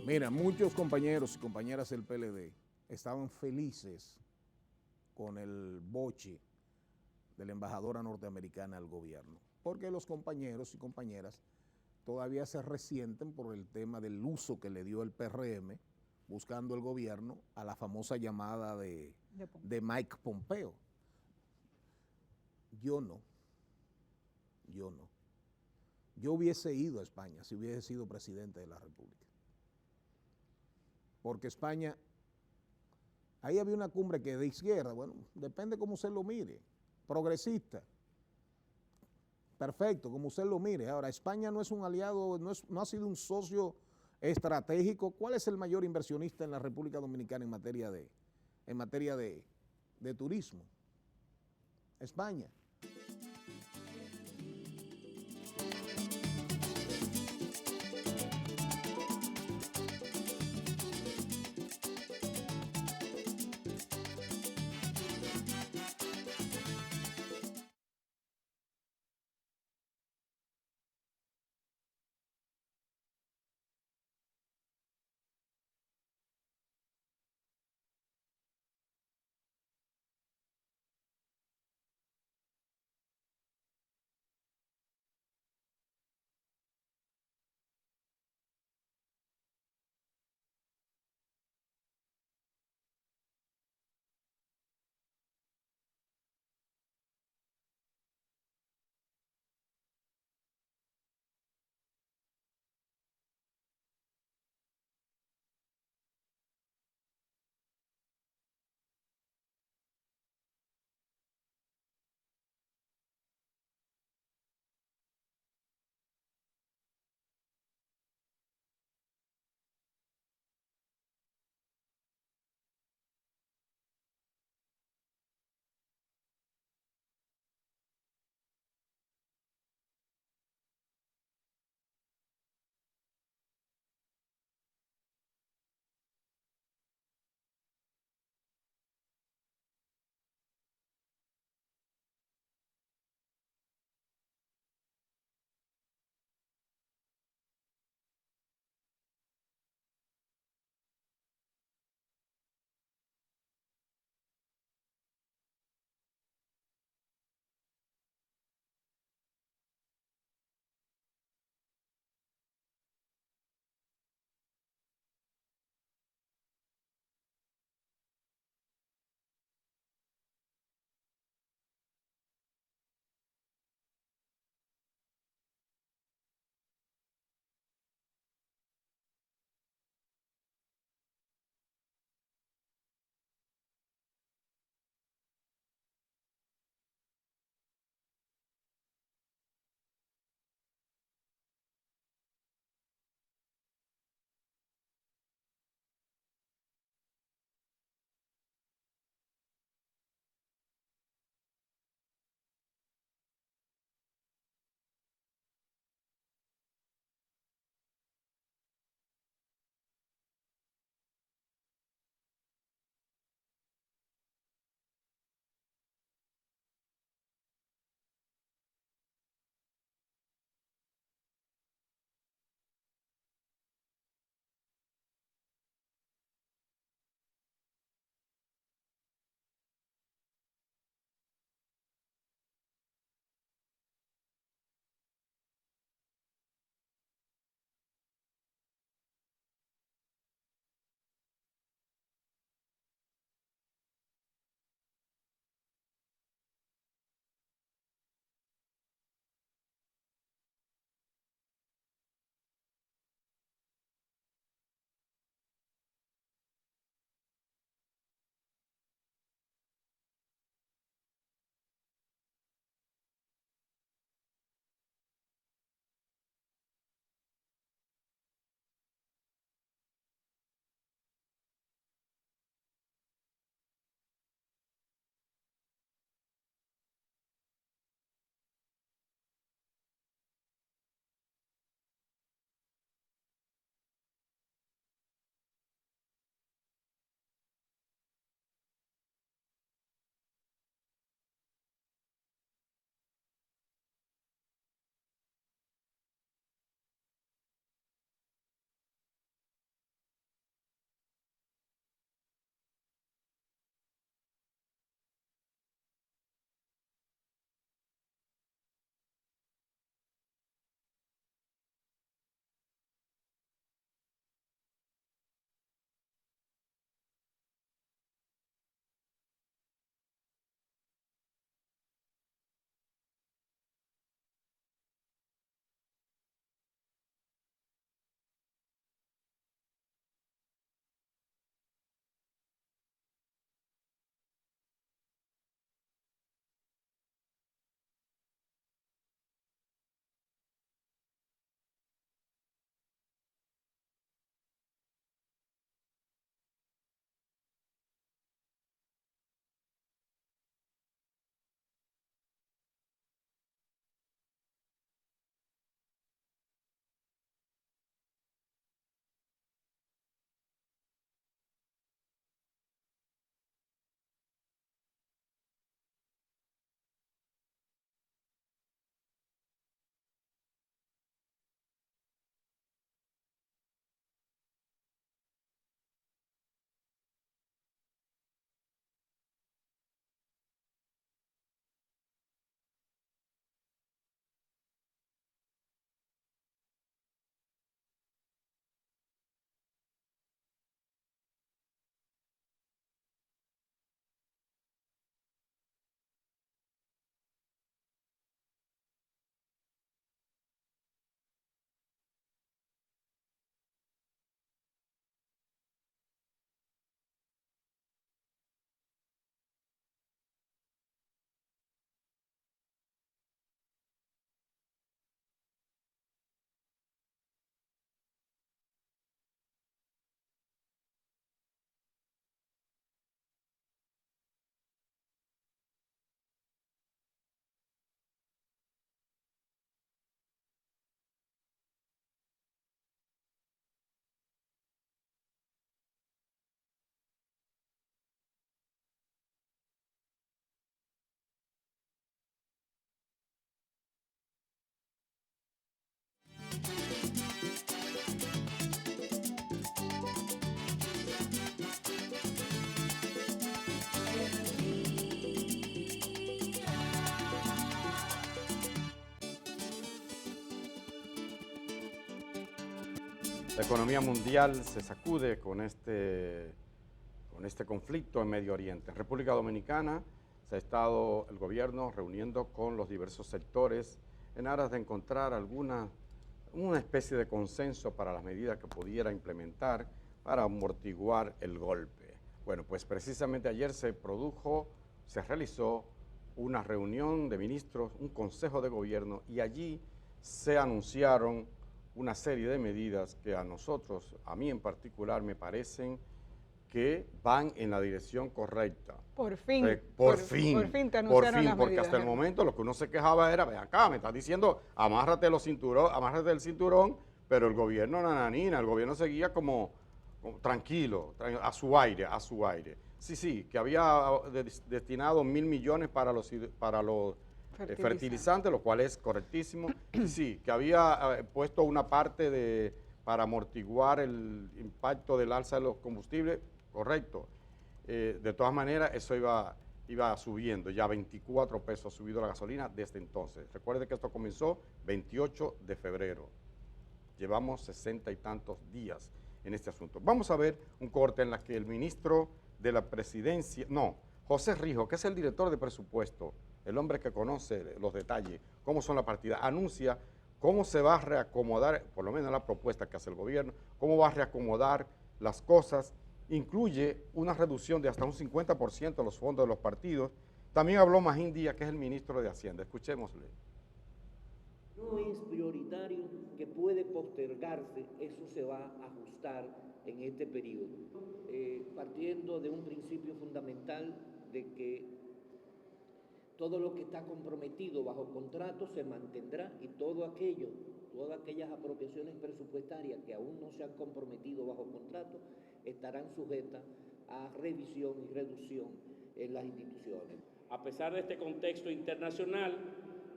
Mira, muchos compañeros y compañeras del PLD estaban felices con el boche de la embajadora norteamericana al gobierno, porque los compañeros y compañeras todavía se resienten por el tema del uso que le dio el PRM buscando el gobierno a la famosa llamada de Mike Pompeo. Yo no. Yo hubiese ido a España si hubiese sido presidente de la República. Porque España, ahí había una cumbre que de izquierda, bueno, depende cómo usted lo mire, progresista, perfecto, como usted lo mire. Ahora, España no es un aliado, no ha sido un socio estratégico. ¿Cuál es el mayor inversionista en la República Dominicana en materia de turismo? España. La economía mundial se sacude con este conflicto en Medio Oriente. En República Dominicana se ha estado el gobierno reuniendo con los diversos sectores en aras de encontrar una especie de consenso para las medidas que pudiera implementar para amortiguar el golpe. Bueno, pues precisamente ayer se realizó una reunión de ministros, un consejo de gobierno, y allí se anunciaron una serie de medidas que a nosotros, a mí en particular, me parecen que van en la dirección correcta. Por fin. Por fin te anunciaron las porque medidas, hasta el Germán. momento lo que uno se quejaba era, ven acá, me estás diciendo, amárrate el cinturón, pero el gobierno nananina, el gobierno seguía como tranquilo, a su aire. Sí, que había destinado 1.000 millones para los fertilizantes, lo cual es correctísimo. Sí, que había puesto una parte para amortiguar el impacto del alza de los combustibles, correcto. De todas maneras, eso iba subiendo, ya 24 pesos ha subido la gasolina desde entonces. Recuerde que esto comenzó 28 de febrero. Llevamos 60 y tantos días en este asunto. Vamos a ver un corte en la que el ministro de la presidencia, José Rijo, que es el director de presupuesto, el hombre que conoce los detalles, cómo son las partidas, anuncia cómo se va a reacomodar, por lo menos la propuesta que hace el gobierno, cómo va a reacomodar las cosas, incluye una reducción de hasta un 50% de los fondos de los partidos. También habló Magín Díaz, que es el ministro de Hacienda. Escuchémosle. No es prioritario, que puede postergarse, eso se va a ajustar en este periodo, partiendo de un principio fundamental de que todo lo que está comprometido bajo contrato se mantendrá y todas aquellas apropiaciones presupuestarias que aún no se han comprometido bajo contrato estarán sujetas a revisión y reducción en las instituciones. A pesar de este contexto internacional,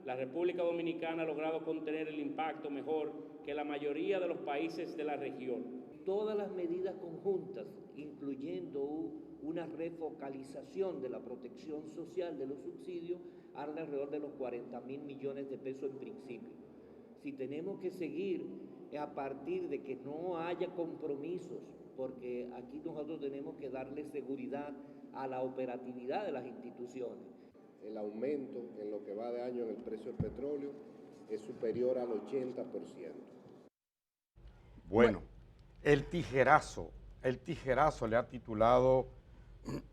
la República Dominicana ha logrado contener el impacto mejor que la mayoría de los países de la región. Todas las medidas conjuntas, incluyendo una refocalización de la protección social de los subsidios, habla alrededor de los 40.000 millones de pesos en principio. Si tenemos que seguir a partir de que no haya compromisos, porque aquí nosotros tenemos que darle seguridad a la operatividad de las instituciones. El aumento en lo que va de año en el precio del petróleo es superior al 80%. Bueno, el tijerazo le ha titulado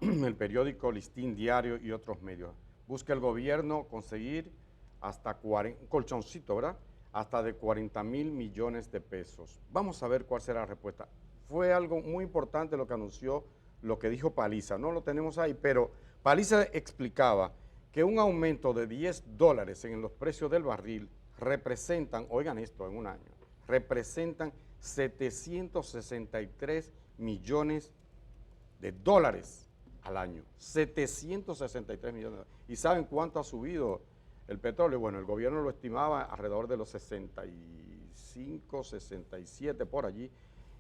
el periódico Listín Diario y otros medios. Busca el gobierno conseguir hasta un colchoncito, ¿verdad? Hasta de 40.000 millones de pesos. Vamos a ver cuál será la respuesta. Fue algo muy importante lo que anunció, lo que dijo Paliza. No lo tenemos ahí, pero Paliza explicaba que un aumento de $10 en los precios del barril representan, oigan esto, en un año, representan 763 millones de dólares al año. 763 millones de dólares. ¿Y saben cuánto ha subido el petróleo? Bueno, el gobierno lo estimaba alrededor de los 65, 67 por allí.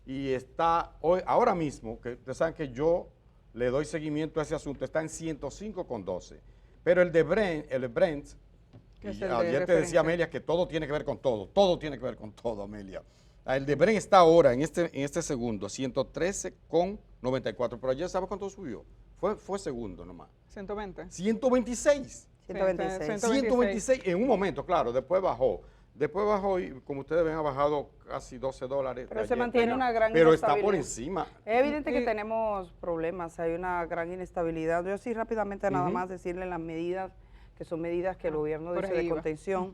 Y está hoy, ahora mismo, que ustedes saben que yo le doy seguimiento a ese asunto, está en 105,12. Pero el de Brent, ayer te decía Amelia que todo tiene que ver con todo tiene que ver con todo, Amelia. El de Brent está ahora, en este segundo, 113,94, pero ayer, ¿sabes cuánto subió? Fue segundo nomás. 120. 126. 126 en un momento, claro, después bajó y como ustedes ven ha bajado casi $12. Pero se mantiene una gran pero inestabilidad. está por encima. Es evidente que tenemos problemas, hay una gran inestabilidad. Yo sí rápidamente nada más decirle las medidas, que son medidas que el gobierno dice de contención.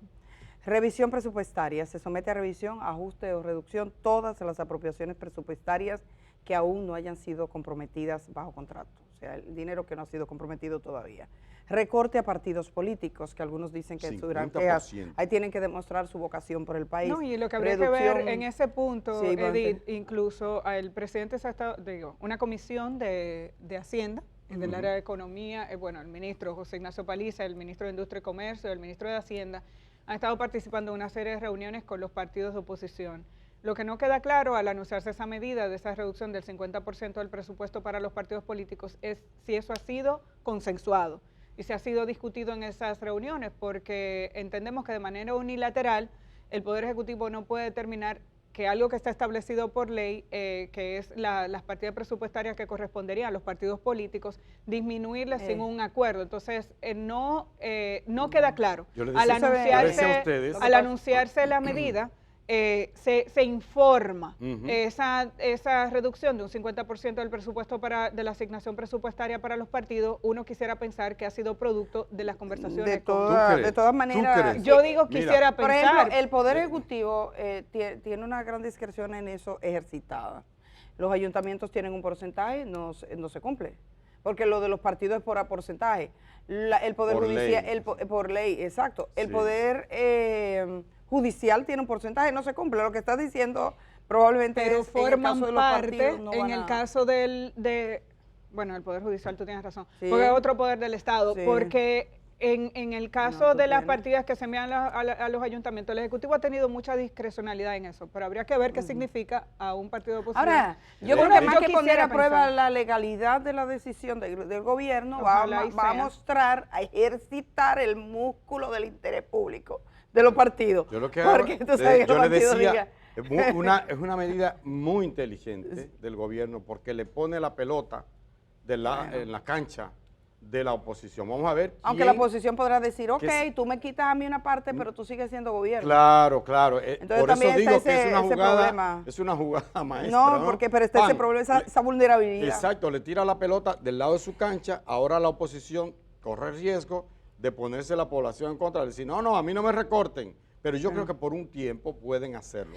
Revisión presupuestaria, se somete a revisión, ajuste o reducción todas las apropiaciones presupuestarias que aún no hayan sido comprometidas bajo contrato, o sea, el dinero que no ha sido comprometido todavía. Recorte a partidos políticos, que algunos dicen que su gran queja, ahí tienen que demostrar su vocación por el país. No, y lo que habría que ver en ese punto, sí, Edith, incluso el presidente se ha estado, una comisión de Hacienda, del área de Economía, bueno, el ministro José Ignacio Paliza, el ministro de Industria y Comercio, el ministro de Hacienda, han estado participando en una serie de reuniones con los partidos de oposición. Lo que no queda claro al anunciarse esa medida de esa reducción del 50% del presupuesto para los partidos políticos es si eso ha sido consensuado y si ha sido discutido en esas reuniones, porque entendemos que de manera unilateral el Poder Ejecutivo no puede determinar que algo que está establecido por ley, que es las partidas presupuestarias que corresponderían a los partidos políticos, disminuirlas sin un acuerdo. Entonces, no queda claro. Al anunciarse la medida, se informa esa reducción de un 50% del presupuesto de la asignación presupuestaria para los partidos. Uno quisiera pensar que ha sido producto de las conversaciones. De todas maneras, yo digo quisiera pensar. Por ejemplo, el Poder Ejecutivo tiene una gran discreción en eso ejercitada. Los ayuntamientos tienen un porcentaje, no se cumple, porque lo de los partidos es por porcentaje. El Poder Judicial, por ley, exacto. El Poder Judicial tiene un porcentaje, no se cumple. Lo que estás diciendo probablemente pero es forman parte, en el caso bueno, el Poder Judicial, tú tienes razón, porque es otro poder del Estado, porque en el caso de las partidas que se envían a los ayuntamientos, el Ejecutivo ha tenido mucha discrecionalidad en eso, pero habría que ver qué significa a un partido de oposición. Ahora, yo creo que más que poner a prueba la legalidad de la decisión del gobierno, va a mostrar, a ejercitar el músculo del interés público de los partidos. Yo lo que hago, yo le decía, es una medida muy inteligente del gobierno porque le pone la pelota en la cancha de la oposición. Vamos a ver. Aunque la oposición podrá decir, ok, tú me quitas a mí una parte, pero tú sigues siendo gobierno. Claro, claro. Entonces, por eso digo que es una jugada maestra. No, pero está ese problema, esa vulnerabilidad. Exacto, le tira la pelota del lado de su cancha, ahora la oposición corre riesgo de ponerse la población en contra, de decir, no, a mí no me recorten, pero yo creo que por un tiempo pueden hacerlo.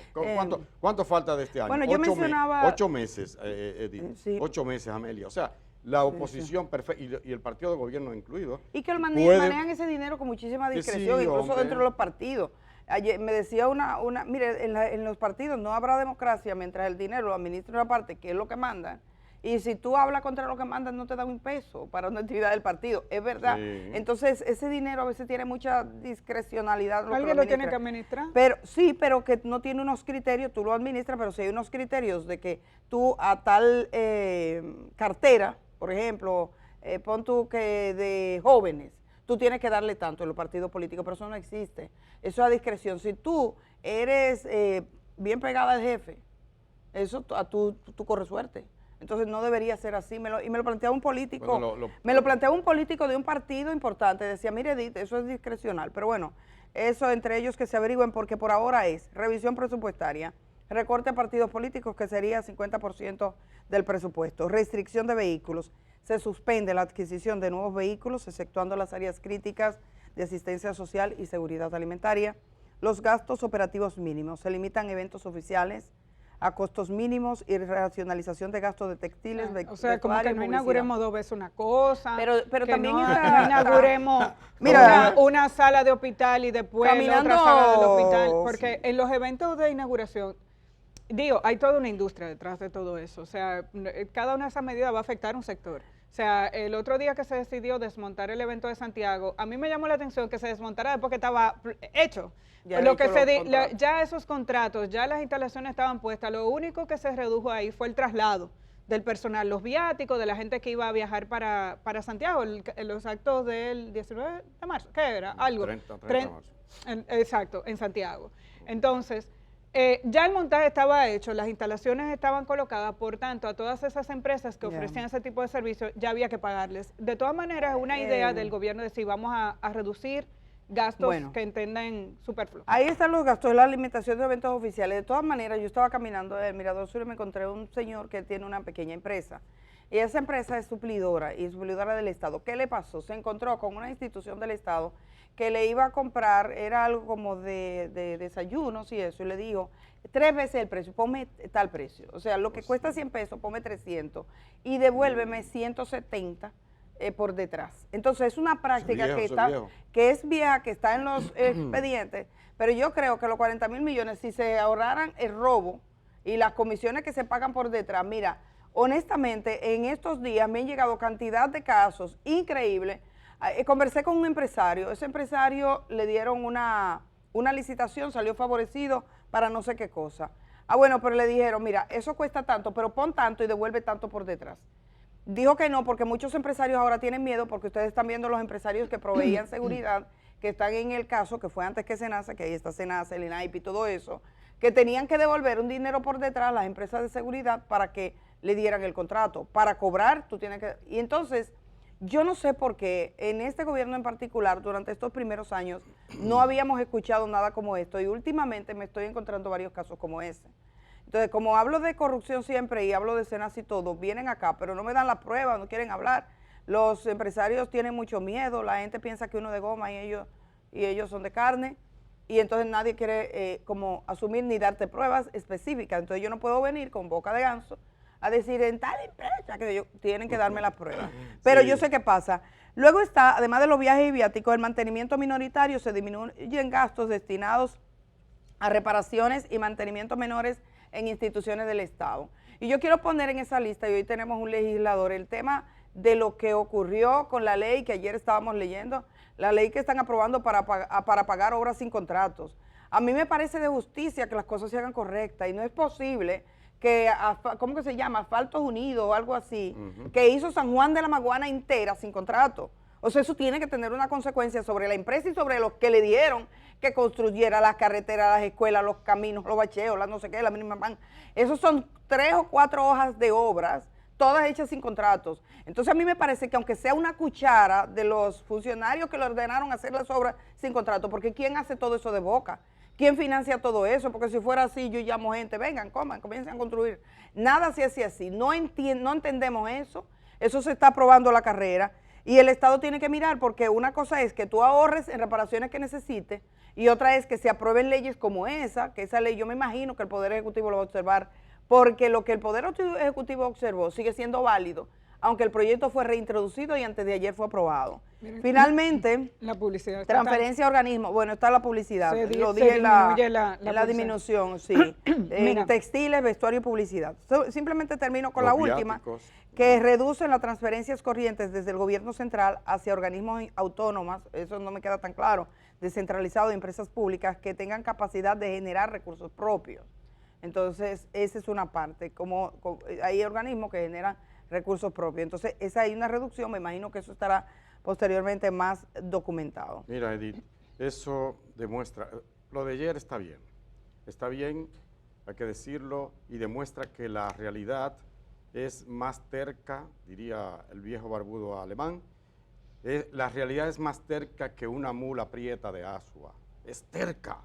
¿Cuánto falta de este año? Bueno, yo mencionaba... 8 meses, Edith, 8 meses, Amelia, o sea, la oposición perfecta, y el partido de gobierno incluido. Y que manejan ese dinero con muchísima discreción, incluso dentro de los partidos. Ayer me decía mire, en los partidos no habrá democracia mientras el dinero lo administra una parte, que es lo que mandan. Y si tú hablas contra lo que mandan, no te dan un peso para una actividad del partido. Es verdad. Sí. Entonces, ese dinero a veces tiene mucha discrecionalidad. ¿Alguien lo tiene que administrar? Pero sí, pero que no tiene unos criterios, tú lo administras, pero si hay unos criterios de que tú a tal cartera, por ejemplo, pon tú que de jóvenes, tú tienes que darle tanto en los partidos políticos, pero eso no existe. Eso es a discreción. Si tú eres bien pegada al jefe, eso tú corres suerte. Entonces no debería ser así. Y me lo planteaba un político, me lo planteaba un político de un partido importante. Decía, mire Edith, eso es discrecional. Pero bueno, eso entre ellos que se averigüen, porque por ahora es revisión presupuestaria, recorte a partidos políticos, que sería 50% del presupuesto, restricción de vehículos, se suspende la adquisición de nuevos vehículos, exceptuando las áreas críticas de asistencia social y seguridad alimentaria, los gastos operativos mínimos, se limitan eventos oficiales a costos mínimos y racionalización de gastos de textiles, o sea, como que no inauguremos 2 veces una cosa, pero también no inauguremos una sala de hospital y después otra sala del hospital, porque en los eventos de inauguración, hay toda una industria detrás de todo eso, o sea, cada una de esas medidas va a afectar un sector. O sea, el otro día que se decidió desmontar el evento de Santiago, a mí me llamó la atención que se desmontara después que estaba hecho. Ya esos contratos, ya las instalaciones estaban puestas, lo único que se redujo ahí fue el traslado del personal, los viáticos, de la gente que iba a viajar para Santiago, los actos del 19 de marzo, ¿qué era? Algo. 30 de marzo. Exacto, en Santiago. Entonces, ya el montaje estaba hecho, las instalaciones estaban colocadas, por tanto, a todas esas empresas que ofrecían ese tipo de servicios ya había que pagarles. De todas maneras, es una idea del gobierno de decir, vamos a reducir gastos que entiendan superfluos. Ahí están los gastos de la alimentación de eventos oficiales. De todas maneras, yo estaba caminando del Mirador Sur y me encontré un señor que tiene una pequeña empresa. Y esa empresa es suplidora, y suplidora del Estado. ¿Qué le pasó? Se encontró con una institución del Estado que le iba a comprar, era algo como de desayunos y eso, y le dijo, 3 veces el precio, ponme tal precio. O sea, lo que cuesta 100 pesos, ponme 300 y devuélveme 170 por detrás. Entonces, es una práctica que es vieja, que está en los expedientes, pero yo creo que los 40,000 millones, si se ahorraran el robo y las comisiones que se pagan por detrás, mira, honestamente, en estos días me han llegado cantidad de casos increíbles. Conversé con un empresario, ese empresario le dieron una licitación, salió favorecido para no sé qué cosa. Bueno, pero le dijeron, mira, eso cuesta tanto, pero pon tanto y devuelve tanto por detrás. Dijo que no, porque muchos empresarios ahora tienen miedo, porque ustedes están viendo los empresarios que proveían seguridad, que están en el caso, que fue antes que SENASA, que ahí está SENASA, el INAIP y todo eso, que tenían que devolver un dinero por detrás a las empresas de seguridad para que le dieran el contrato. Para cobrar, tú tienes que... Y entonces, yo no sé por qué en este gobierno en particular, durante estos primeros años, no habíamos escuchado nada como esto, y últimamente me estoy encontrando varios casos como ese. Entonces, como hablo de corrupción siempre y hablo de cenas y todo, vienen acá, pero no me dan la prueba, no quieren hablar. Los empresarios tienen mucho miedo, la gente piensa que uno es de goma y ellos son de carne, y entonces nadie quiere como asumir ni darte pruebas específicas. Entonces yo no puedo venir con boca de ganso a decir en tal empresa que ellos tienen que darme las pruebas. Pero yo sé qué pasa. Luego está, además de los viajes y viáticos, el mantenimiento minoritario, se disminuyen gastos destinados a reparaciones y mantenimiento menores en instituciones del Estado. Y yo quiero poner en esa lista, y hoy tenemos un legislador, el tema de lo que ocurrió con la ley que ayer estábamos leyendo, la ley que están aprobando para pagar obras sin contratos. A mí me parece de justicia que las cosas se hagan correctas, y no es posible que, ¿cómo que se llama? Asfaltos Unidos o algo así, que hizo San Juan de la Maguana entera sin contrato. O sea, eso tiene que tener una consecuencia sobre la empresa y sobre los que le dieron que construyera las carreteras, las escuelas, los caminos, los bacheos, las no sé qué, la mínima pan. Esos son 3 o 4 hojas de obras, todas hechas sin contratos. Entonces a mí me parece que aunque sea una cuchara de los funcionarios que le ordenaron hacer las obras sin contrato, porque ¿quién hace todo eso de boca? ¿Quién financia todo eso? Porque si fuera así, yo llamo gente, vengan, coman, comiencen a construir. Nada se hace así, no entendemos eso, eso se está aprobando la carrera, y el Estado tiene que mirar, porque una cosa es que tú ahorres en reparaciones que necesites, y otra es que se aprueben leyes como esa, que esa ley yo me imagino que el Poder Ejecutivo lo va a observar, porque lo que el Poder Ejecutivo observó sigue siendo válido, aunque el proyecto fue reintroducido y antes de ayer fue aprobado. Finalmente, la publicidad, transferencia a organismos, bueno, está la publicidad, lo dije en la disminución, sí, en textiles, vestuario y publicidad. Simplemente termino con la última, que reducen las transferencias corrientes desde el gobierno central hacia organismos autónomos, eso no me queda tan claro, descentralizados de empresas públicas que tengan capacidad de generar recursos propios. Entonces, esa es una parte, como hay organismos que generan recursos propios. Entonces, esa hay una reducción, me imagino que eso estará posteriormente más documentado. Mira, Edith, eso demuestra, lo de ayer está bien, hay que decirlo, y demuestra que la realidad es más terca, diría el viejo barbudo alemán, la realidad es más terca que una mula prieta de asua, es terca.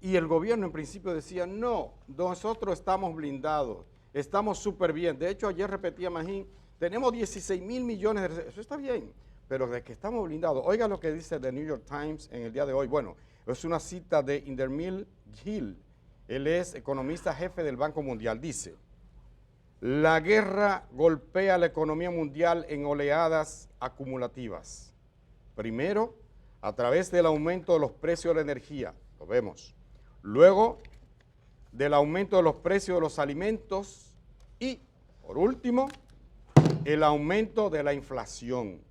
Y el gobierno en principio decía, no, nosotros estamos blindados, estamos súper bien. De hecho, ayer repetía Magín, tenemos 16,000 millones de reservas. Eso está bien, pero de que estamos blindados. Oiga lo que dice The New York Times en el día de hoy. Bueno, es una cita de Indermil Gill. Él es economista jefe del Banco Mundial. Dice, la guerra golpea la economía mundial en oleadas acumulativas. Primero, a través del aumento de los precios de la energía. Lo vemos. Luego, del aumento de los precios de los alimentos y, por último, el aumento de la inflación,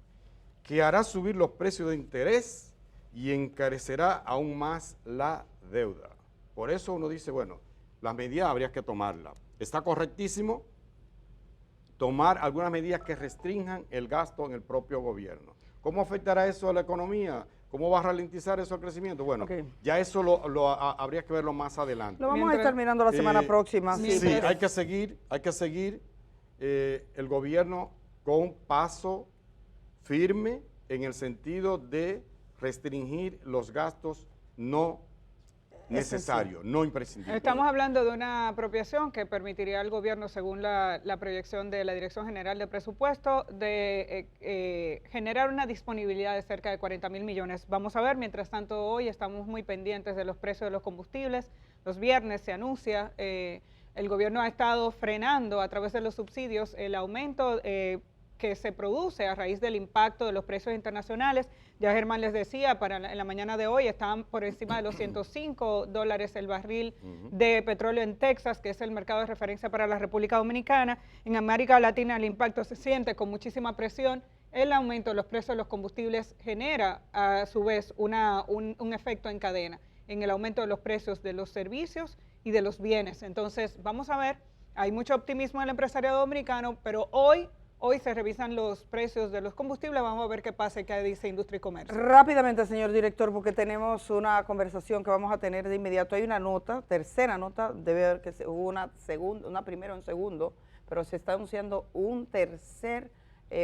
que hará subir los precios de interés y encarecerá aún más la deuda. Por eso uno dice, bueno, las medidas habría que tomarlas. Está correctísimo tomar algunas medidas que restrinjan el gasto en el propio gobierno. ¿Cómo afectará eso a la economía? ¿Cómo va a ralentizar eso el crecimiento? Bueno, ya eso habría que verlo más adelante. Lo vamos a estar mirando la semana próxima. Sí, hay que seguir el gobierno con un paso firme en el sentido de restringir los gastos no necesarios, no imprescindibles. Estamos hablando de una apropiación que permitiría al gobierno, según la proyección de la Dirección General de Presupuesto, de generar una disponibilidad de cerca de 40,000 millones. Vamos a ver, mientras tanto hoy estamos muy pendientes de los precios de los combustibles. Los viernes se anuncia, el gobierno ha estado frenando a través de los subsidios el aumento que se produce a raíz del impacto de los precios internacionales. Ya Germán les decía, en la mañana de hoy están por encima de los $105 el barril de petróleo en Texas, que es el mercado de referencia para la República Dominicana. En América Latina el impacto se siente con muchísima presión. El aumento de los precios de los combustibles genera a su vez un efecto en cadena en el aumento de los precios de los servicios y de los bienes. Entonces vamos a ver, hay mucho optimismo en el empresariado dominicano, pero hoy Hoy se revisan los precios de los combustibles, vamos a ver qué pasa y qué dice Industria y Comercio. Rápidamente, señor director, porque tenemos una conversación que vamos a tener de inmediato. Hay una nota, tercera nota, debe haber que hubo una segunda, una primera y un segundo, pero se está anunciando un tercer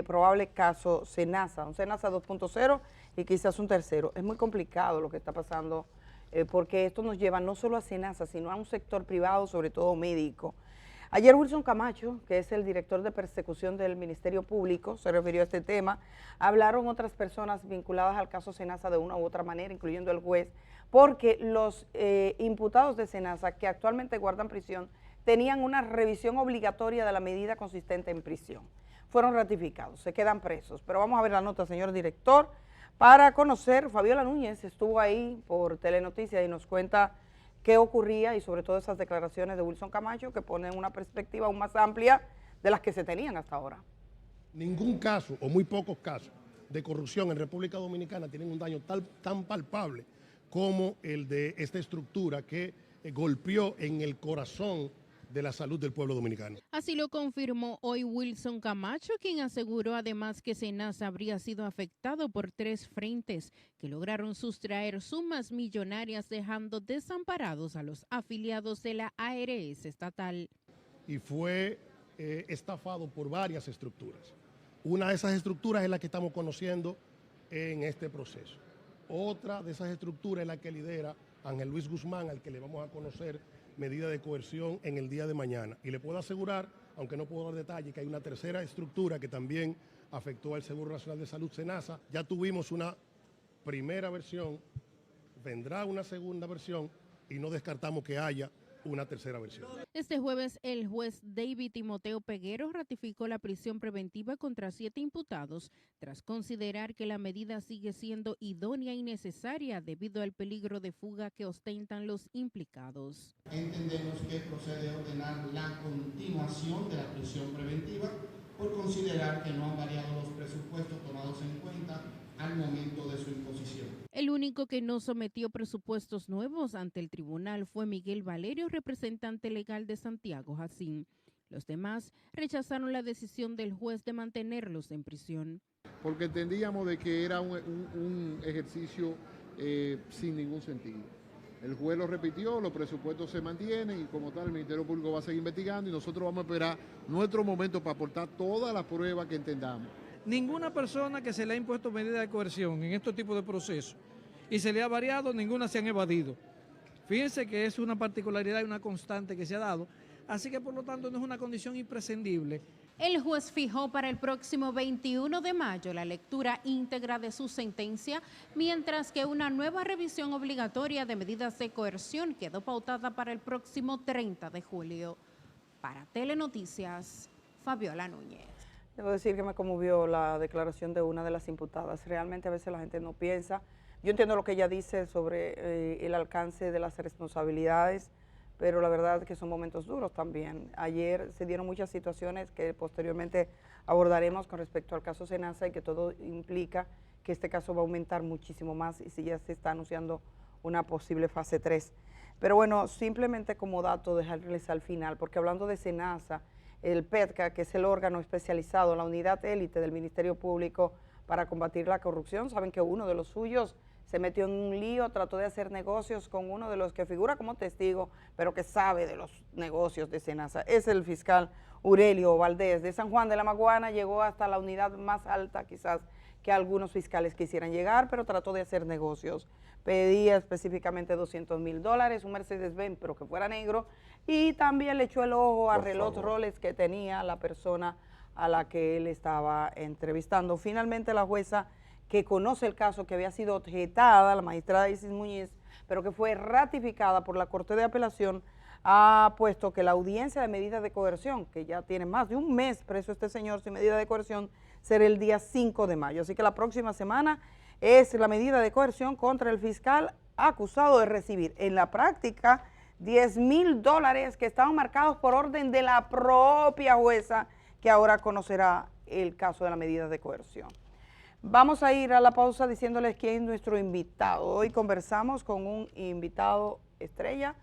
probable caso SENASA, un SENASA 2.0 y quizás un tercero. Es muy complicado lo que está pasando porque esto nos lleva no solo a SENASA, sino a un sector privado, sobre todo médico. Ayer Wilson Camacho, que es el director de persecución del Ministerio Público, se refirió a este tema. Hablaron otras personas vinculadas al caso SENASA de una u otra manera, incluyendo el juez, porque los imputados de SENASA que actualmente guardan prisión tenían una revisión obligatoria de la medida consistente en prisión. Fueron ratificados, se quedan presos. Pero vamos a ver la nota, señor director, para conocer. Fabiola Núñez estuvo ahí por Telenoticias y nos cuenta qué ocurría y sobre todo esas declaraciones de Wilson Camacho que ponen una perspectiva aún más amplia de las que se tenían hasta ahora. Ningún caso o muy pocos casos de corrupción en República Dominicana tienen un daño tan palpable como el de esta estructura que golpeó en el corazón de la salud del pueblo dominicano. Así lo confirmó hoy Wilson Camacho, quien aseguró además que SENASA habría sido afectado por 3 frentes que lograron sustraer sumas millonarias dejando desamparados a los afiliados de la ARS estatal. Y fue estafado por varias estructuras. Una de esas estructuras es la que estamos conociendo en este proceso. Otra de esas estructuras es la que lidera Ángel Luis Guzmán, al que le vamos a conocer medida de coerción en el día de mañana. Y le puedo asegurar, aunque no puedo dar detalle, que hay una tercera estructura que también afectó al Seguro Nacional de Salud, SENASA. Ya tuvimos una primera versión, vendrá una segunda versión y no descartamos que haya una tercera versión. Este jueves, el juez David Timoteo Peguero ratificó la prisión preventiva contra 7 imputados, tras considerar que la medida sigue siendo idónea y necesaria debido al peligro de fuga que ostentan los implicados. Entendemos que procede ordenar la continuación de la prisión preventiva por considerar que no han variado los presupuestos tomados en cuenta al momento de su imposición. El único que no sometió presupuestos nuevos ante el tribunal fue Miguel Valerio, representante legal de Santiago Jacín. Los demás rechazaron la decisión del juez de mantenerlos en prisión. Porque entendíamos de que era un ejercicio sin ningún sentido. El juez lo repitió, los presupuestos se mantienen y como tal el Ministerio Público va a seguir investigando y nosotros vamos a esperar nuestro momento para aportar todas las pruebas que entendamos. Ninguna persona que se le ha impuesto medida de coerción en estos tipos de procesos y se le ha variado, ninguna se han evadido. Fíjense que es una particularidad y una constante que se ha dado, así que por lo tanto no es una condición imprescindible. El juez fijó para el próximo 21 de mayo la lectura íntegra de su sentencia, mientras que una nueva revisión obligatoria de medidas de coerción quedó pautada para el próximo 30 de julio. Para Telenoticias, Fabiola Núñez. Debo decir que me conmovió la declaración de una de las imputadas. Realmente a veces la gente no piensa. Yo entiendo lo que ella dice sobre el alcance de las responsabilidades, pero la verdad es que son momentos duros también. Ayer se dieron muchas situaciones que posteriormente abordaremos con respecto al caso SENASA y que todo implica que este caso va a aumentar muchísimo más y si ya se está anunciando una posible fase 3. Pero bueno, simplemente como dato dejarles al final, porque hablando de SENASA, el PETCA, que es el órgano especializado, la unidad élite del Ministerio Público para combatir la corrupción, saben que uno de los suyos se metió en un lío, trató de hacer negocios con uno de los que figura como testigo, pero que sabe de los negocios de SENASA. Es el fiscal Aurelio Valdés de San Juan de la Maguana, llegó hasta la unidad más alta quizás que algunos fiscales quisieran llegar, pero trató de hacer negocios. Pedía específicamente $200,000, un Mercedes-Benz, pero que fuera negro, y también le echó el ojo a reloj Rolex que tenía la persona a la que él estaba entrevistando. Finalmente la jueza que conoce el caso, que había sido objetada, la magistrada Isis Muñiz, pero que fue ratificada por la Corte de Apelación, ha puesto que la audiencia de medida de coerción, que ya tiene más de un mes preso este señor sin medida de coerción, será el día 5 de mayo. Así que la próxima semana es la medida de coerción contra el fiscal acusado de recibir en la práctica $10,000 que estaban marcados por orden de la propia jueza, que ahora conocerá el caso de la medida de coerción. Vamos a ir a la pausa diciéndoles quién es nuestro invitado. Hoy conversamos con un invitado estrella,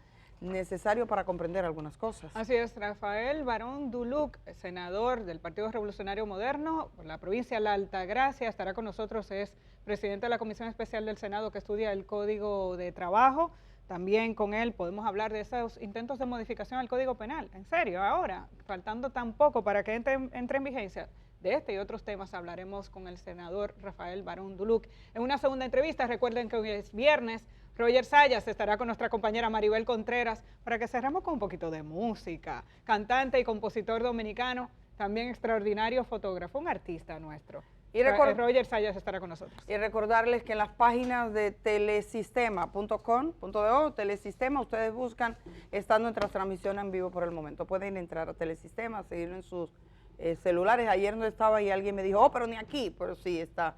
necesario para comprender algunas cosas. Así es, Rafael Barón Duluc, senador del Partido Revolucionario Moderno por la provincia de La Altagracia, estará con nosotros, es presidente de la Comisión Especial del Senado que estudia el Código de Trabajo. También con él podemos hablar de esos intentos de modificación al Código Penal. En serio, ahora, faltando tan poco para que entre en vigencia, de este y otros temas hablaremos con el senador Rafael Barón Duluc. En una segunda entrevista, recuerden que hoy es viernes, Roger Sayas estará con nuestra compañera Maribel Contreras para que cerremos con un poquito de música. Cantante y compositor dominicano, también extraordinario fotógrafo, un artista nuestro. Y Roger Sayas estará con nosotros. Y recordarles que en las páginas de telesistema.com.do, Telesistema, ustedes buscan, está nuestra transmisión en vivo por el momento. Pueden entrar a Telesistema, seguirlo en sus celulares. Ayer no estaba y alguien me dijo, oh, pero ni aquí, pero sí está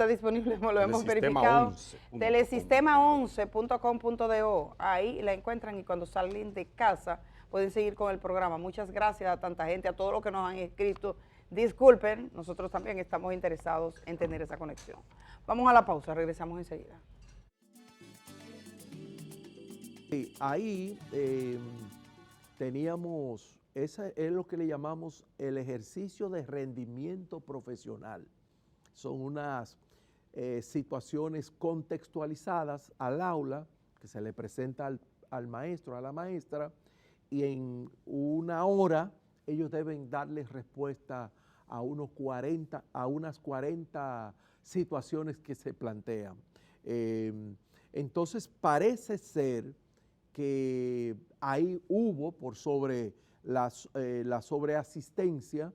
disponible, lo hemos verificado. Telesistema11.com.do, ahí la encuentran y cuando salgan de casa pueden seguir con el programa. Muchas gracias a tanta gente, a todos los que nos han escrito. Disculpen, nosotros también estamos interesados en tener esa conexión. Vamos a la pausa, regresamos enseguida. Sí, ahí teníamos, ese es lo que le llamamos el ejercicio de rendimiento profesional. Son unas situaciones contextualizadas al aula que se le presenta al maestro, a la maestra, y en una hora ellos deben darle respuesta a unas 40 situaciones que se plantean. Entonces parece ser que ahí hubo por sobre la sobreasistencia,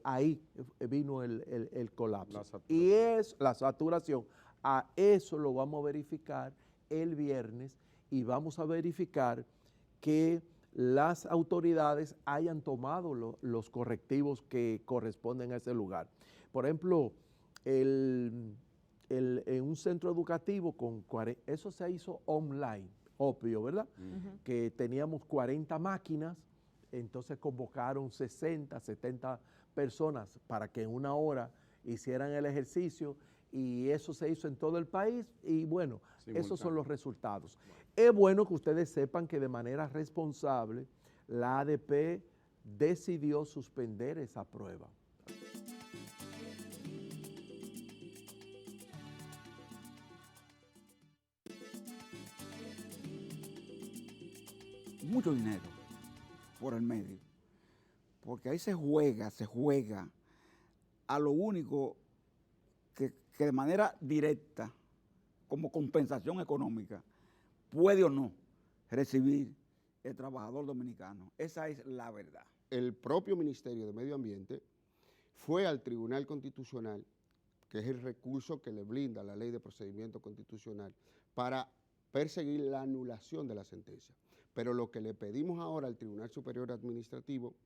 ahí vino el colapso. Y es la saturación. A eso lo vamos a verificar el viernes y vamos a verificar que las autoridades hayan tomado los correctivos que corresponden a ese lugar. Por ejemplo, en un centro educativo, eso se hizo online, obvio, ¿verdad? Que teníamos 40 máquinas, entonces convocaron 60, 70 personas para que en una hora hicieran el ejercicio y eso se hizo en todo el país y bueno, esos son los resultados. Es bueno que ustedes sepan que de manera responsable la ADP decidió suspender esa prueba. Mucho dinero por el medio, porque ahí se juega a lo único que de manera directa, como compensación económica, puede o no recibir el trabajador dominicano. Esa es la verdad. El propio Ministerio de Medio Ambiente fue al Tribunal Constitucional, que es el recurso que le brinda la Ley de Procedimiento Constitucional, para perseguir la anulación de la sentencia. Pero lo que le pedimos ahora al Tribunal Superior Administrativo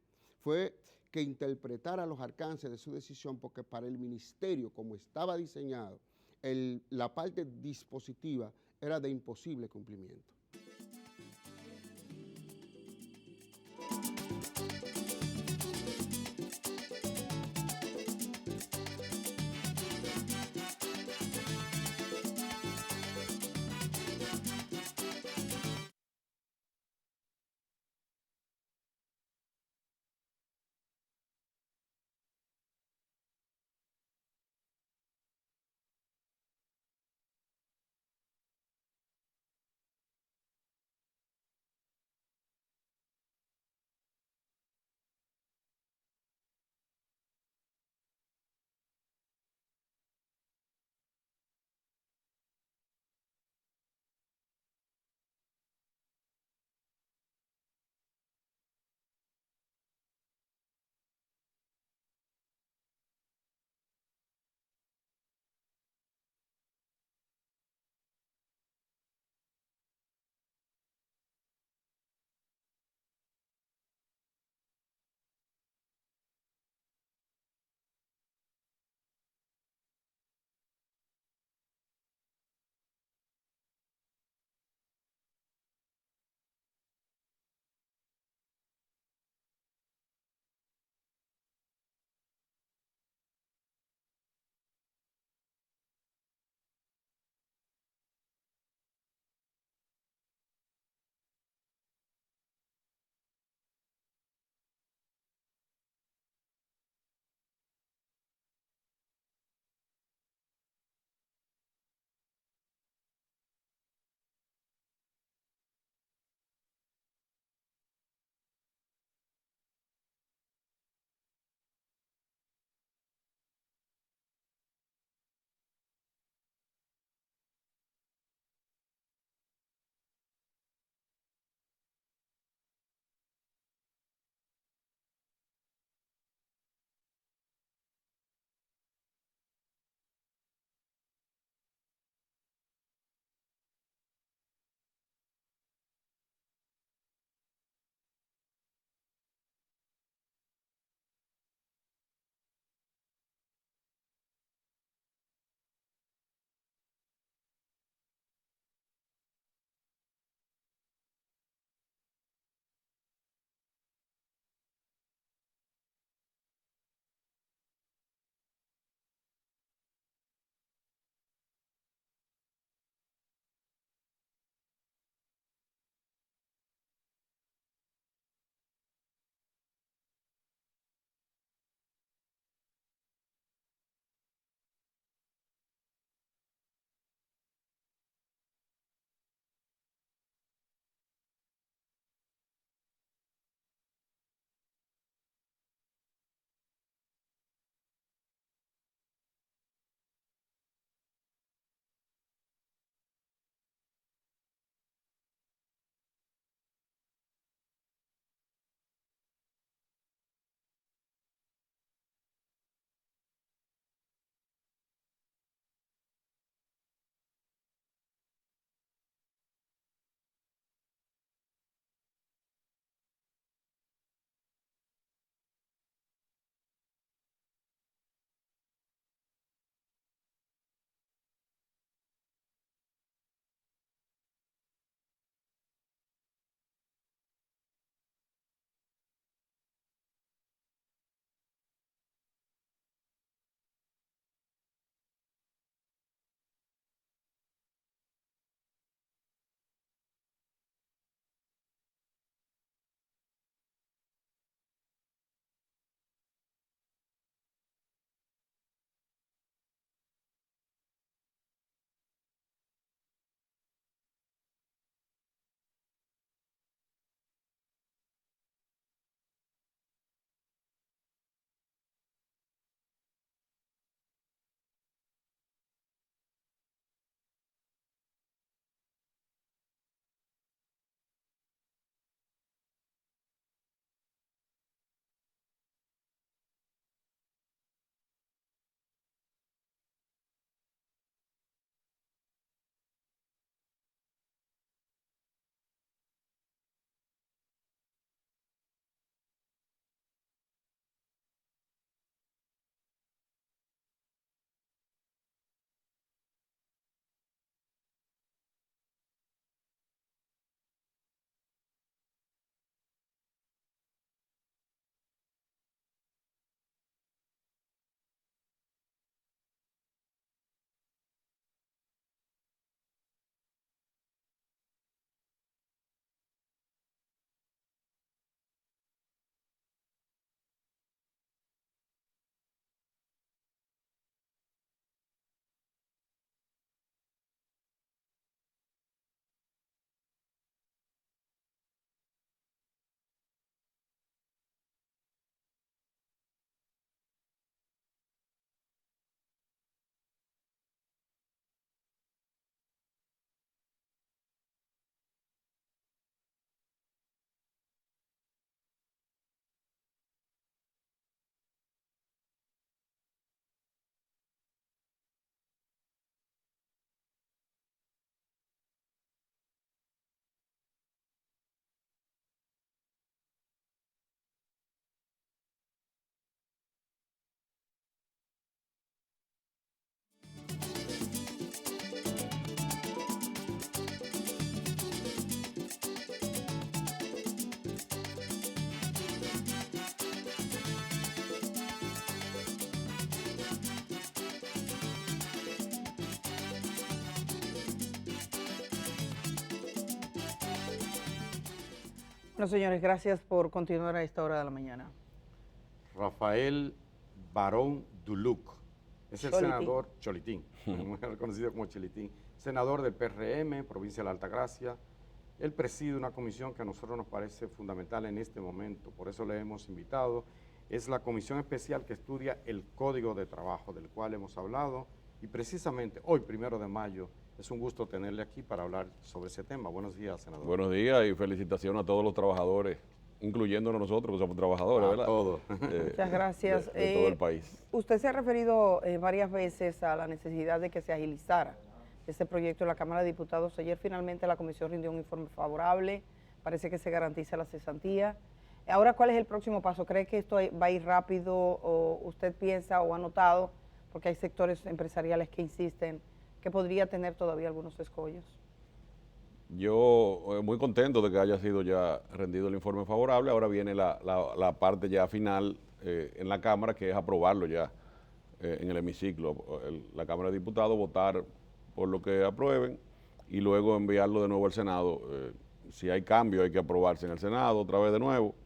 fue que interpretara los alcances de su decisión, porque para el Ministerio, como estaba diseñado, la parte dispositiva era de imposible cumplimiento. Bueno, señores, gracias por continuar a esta hora de la mañana. Rafael Barón Duluc, es el Cholitín. senador Cholitín, muy reconocido como Cholitín, senador del PRM, provincia de la Altagracia. Él preside una comisión que a nosotros nos parece fundamental en este momento, por eso le hemos invitado. Es la comisión especial que estudia el Código de Trabajo, del cual hemos hablado, y precisamente hoy, 1 de mayo, es un gusto tenerle aquí para hablar sobre ese tema. Buenos días, senador. Buenos días y felicitaciones a todos los trabajadores, incluyéndonos nosotros, que somos trabajadores, ¿verdad? Todos. Muchas gracias. De todo el país. Usted se ha referido varias veces a la necesidad de que se agilizara este proyecto en la Cámara de Diputados. Ayer finalmente la comisión rindió un informe favorable, parece que se garantiza la cesantía. Ahora, ¿cuál es el próximo paso? ¿Cree que esto va a ir rápido o usted piensa o ha notado, porque hay sectores empresariales que insisten, que podría tener todavía algunos escollos? Yo muy contento de que haya sido ya rendido el informe favorable. Ahora viene la parte ya final en la Cámara, que es aprobarlo ya en el hemiciclo. La Cámara de Diputados votar por lo que aprueben y luego enviarlo de nuevo al Senado. Si hay cambio hay que aprobarse en el Senado otra vez de nuevo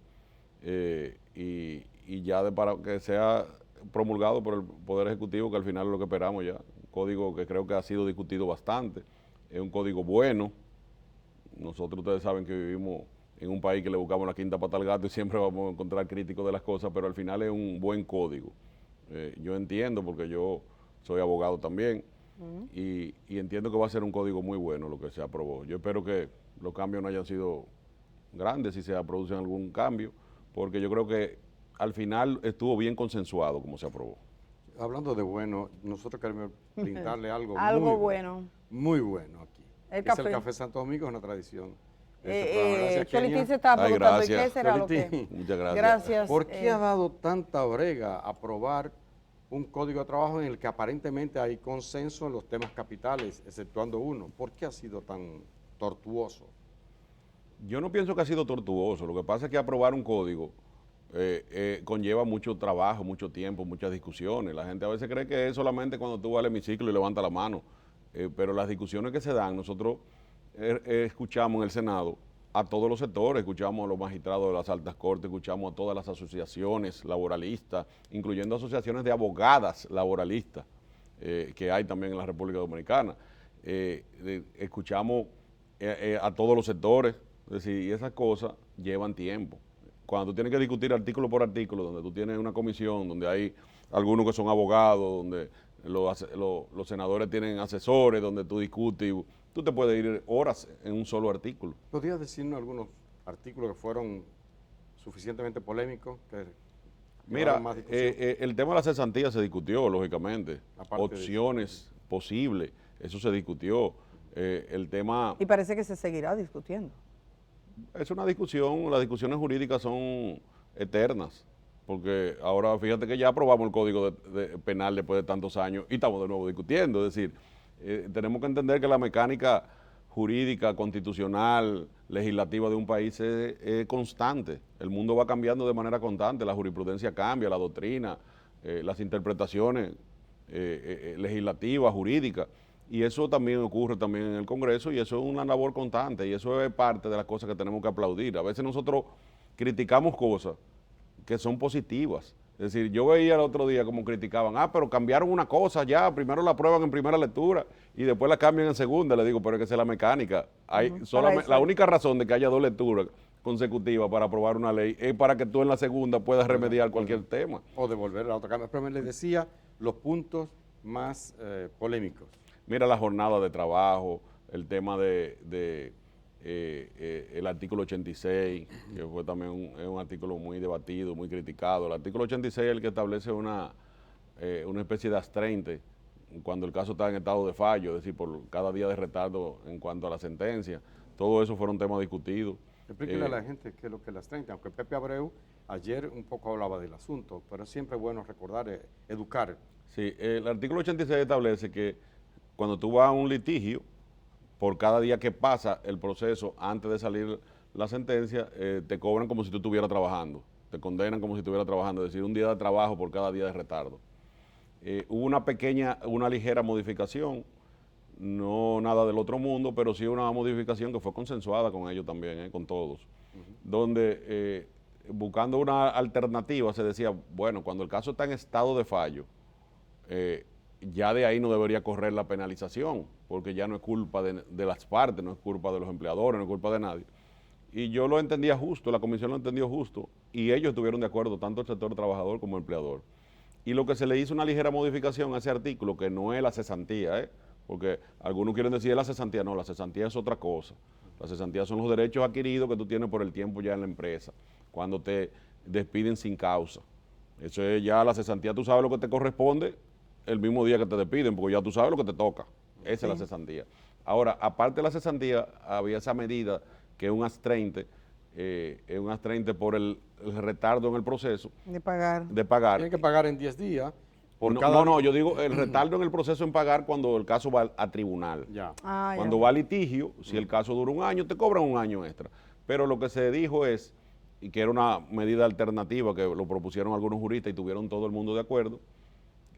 y ya para que sea promulgado por el Poder Ejecutivo, que al final es lo que esperamos ya. Un código que creo que ha sido discutido bastante, es un código bueno. Nosotros, ustedes saben que vivimos en un país que le buscamos la quinta pata al gato y siempre vamos a encontrar críticos de las cosas, pero al final es un buen código. Yo entiendo, porque yo soy abogado también, y entiendo que va a ser un código muy bueno lo que se aprobó. Yo espero que los cambios no hayan sido grandes, si se produce algún cambio, porque yo creo que al final estuvo bien consensuado como se aprobó. Hablando de bueno, nosotros queremos brindarle algo Algo muy bueno. Muy bueno aquí. El Es café. el café Santo Domingo, es una tradición. Gracias, Cholitín Kenia. se está preguntando, ¿y qué gracias. será lo que? Cholitín. Muchas gracias. Gracias. ¿Por qué ha dado tanta brega aprobar un código de trabajo en el que aparentemente hay consenso en los temas capitales, exceptuando uno? ¿Por qué ha sido tan tortuoso? Yo no pienso que ha sido tortuoso. Lo que pasa es que aprobar un código conlleva mucho trabajo, mucho tiempo, muchas discusiones. La gente a veces cree que es solamente cuando tú vas al hemiciclo y levantas la mano. Pero las discusiones que se dan, nosotros escuchamos en el Senado a todos los sectores, escuchamos a los magistrados de las altas cortes, escuchamos a todas las asociaciones laboralistas, incluyendo asociaciones de abogadas laboralistas que hay también en la República Dominicana. Escuchamos a todos los sectores, es decir, y esas cosas llevan tiempo. Cuando tú tienes que discutir artículo por artículo, donde tú tienes una comisión, donde hay algunos que son abogados, donde los senadores tienen asesores, donde tú discutes, y tú te puedes ir horas en un solo artículo. ¿Podrías decirnos algunos artículos que fueron suficientemente polémicos? Mira, el tema de la cesantía se discutió, lógicamente. Opciones posibles, eso se discutió. El tema... Y parece que se seguirá discutiendo. Es una discusión, las discusiones jurídicas son eternas, porque ahora fíjate que ya aprobamos el Código Penal después de tantos años y estamos de nuevo discutiendo. Es decir, tenemos que entender que la mecánica jurídica, constitucional, legislativa de un país es constante. El mundo va cambiando de manera constante, la jurisprudencia cambia, la doctrina, las interpretaciones legislativas, jurídicas. Y eso también ocurre también en el Congreso y eso es una labor constante y eso es parte de las cosas que tenemos que aplaudir. A veces nosotros criticamos cosas que son positivas. Es decir, yo veía el otro día como criticaban, pero cambiaron una cosa ya, primero la aprueban en primera lectura y después la cambian en segunda. Le digo, pero es que esa es la mecánica. La única razón de que haya 2 lecturas consecutivas para aprobar una ley es para que tú en la segunda puedas remediar cualquier tema. O devolver a la otra Cámara. Pero me les decía los puntos más polémicos. Mira, la jornada de trabajo, el tema el artículo 86, que fue también un artículo muy debatido, muy criticado. El artículo 86 es el que establece una especie de astreinte cuando el caso está en estado de fallo, es decir, por cada día de retardo en cuanto a la sentencia. Todo eso fueron temas discutidos. Explíquele a la gente qué es lo que es la astreinte, aunque Pepe Abreu ayer un poco hablaba del asunto, pero siempre es bueno recordar, educar. Sí, el artículo 86 establece que cuando tú vas a un litigio, por cada día que pasa el proceso antes de salir la sentencia, te cobran como si tú estuvieras trabajando, te condenan como si estuvieras trabajando, es decir, un día de trabajo por cada día de retardo. Hubo una ligera modificación no nada del otro mundo, pero sí una modificación que fue consensuada con ellos también, con todos, donde buscando una alternativa se decía, bueno, cuando el caso está en estado de fallo, ya de ahí no debería correr la penalización, porque ya no es culpa de las partes, no es culpa de los empleadores, no es culpa de nadie. Y yo lo entendía justo, la comisión lo entendió justo, y ellos estuvieron de acuerdo, tanto el sector trabajador como el empleador. Y lo que se le hizo una ligera modificación a ese artículo, que no es la cesantía, porque algunos quieren decir la cesantía, no, la cesantía es otra cosa. La cesantía son los derechos adquiridos que tú tienes por el tiempo ya en la empresa, cuando te despiden sin causa. Eso es ya la cesantía, tú sabes lo que te corresponde el mismo día que te despiden, porque ya tú sabes lo que te toca. Esa es la cesantía. Ahora, aparte de la cesantía, había esa medida que es un AS-30, por el retardo en el proceso. De pagar. Tienen que pagar en 10 días. No, yo digo el retardo en el proceso en pagar cuando el caso va a tribunal. Cuando va a litigio, si el caso dura un año, te cobran un año extra. Pero lo que se dijo es, y que era una medida alternativa que lo propusieron algunos juristas y tuvieron todo el mundo de acuerdo,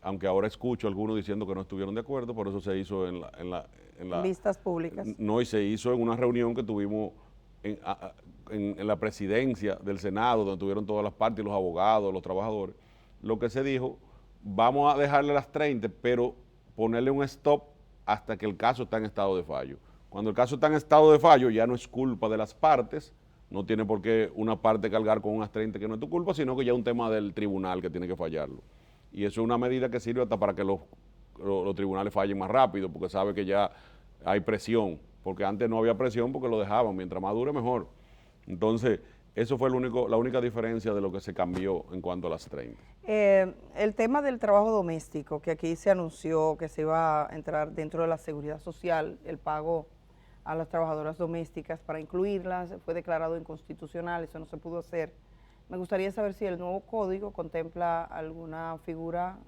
aunque ahora escucho a algunos diciendo que no estuvieron de acuerdo, por eso se hizo en la vistas públicas. No, y se hizo en una reunión que tuvimos en la presidencia del Senado, donde tuvieron todas las partes, los abogados, los trabajadores. Lo que se dijo, vamos a dejarle las 30, pero ponerle un stop hasta que el caso está en estado de fallo. Cuando el caso está en estado de fallo, ya no es culpa de las partes, no tiene por qué una parte cargar con unas 30 que no es tu culpa, sino que ya es un tema del tribunal que tiene que fallarlo. Y eso es una medida que sirve hasta para que los tribunales fallen más rápido, porque sabe que ya hay presión, porque antes no había presión porque lo dejaban, mientras más dure mejor. Entonces, eso fue la única diferencia de lo que se cambió en cuanto a las 30. El tema del trabajo doméstico, que aquí se anunció que se iba a entrar dentro de la seguridad social, el pago a las trabajadoras domésticas para incluirlas, fue declarado inconstitucional, eso no se pudo hacer. Me gustaría saber si el nuevo código contempla alguna figura,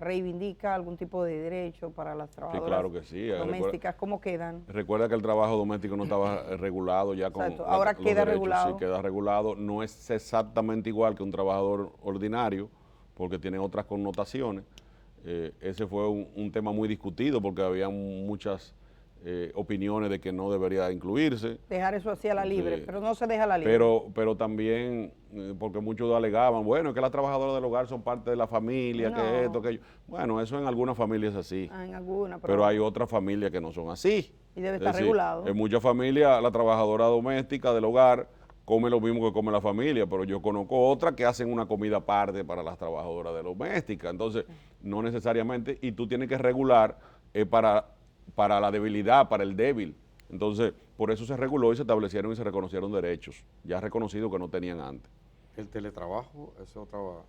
reivindica algún tipo de derecho para las trabajadoras claro que sí. domésticas. ¿Cómo quedan? Recuerda que el trabajo doméstico no estaba regulado ya con ahora los queda derechos. regulado. Sí, queda regulado. No es exactamente igual que un trabajador ordinario, porque tiene otras connotaciones. Ese fue un tema muy discutido porque había muchas opiniones de que no debería incluirse. Dejar eso así a la libre, pero no se deja a la libre. Pero también, porque muchos alegaban, bueno, es que las trabajadoras del hogar son parte de la familia, que esto, aquello. Bueno, eso en algunas familias es así. En algunas, pero hay otras familias que no son así. Y debe estar regulado. En muchas familias, la trabajadora doméstica del hogar come lo mismo que come la familia, pero yo conozco otras que hacen una comida aparte para las trabajadoras domésticas. Entonces, no necesariamente, y tú tienes que regular para la debilidad, para el débil. Entonces, por eso se reguló y se establecieron y se reconocieron derechos, ya reconocidos que no tenían antes. El teletrabajo es otro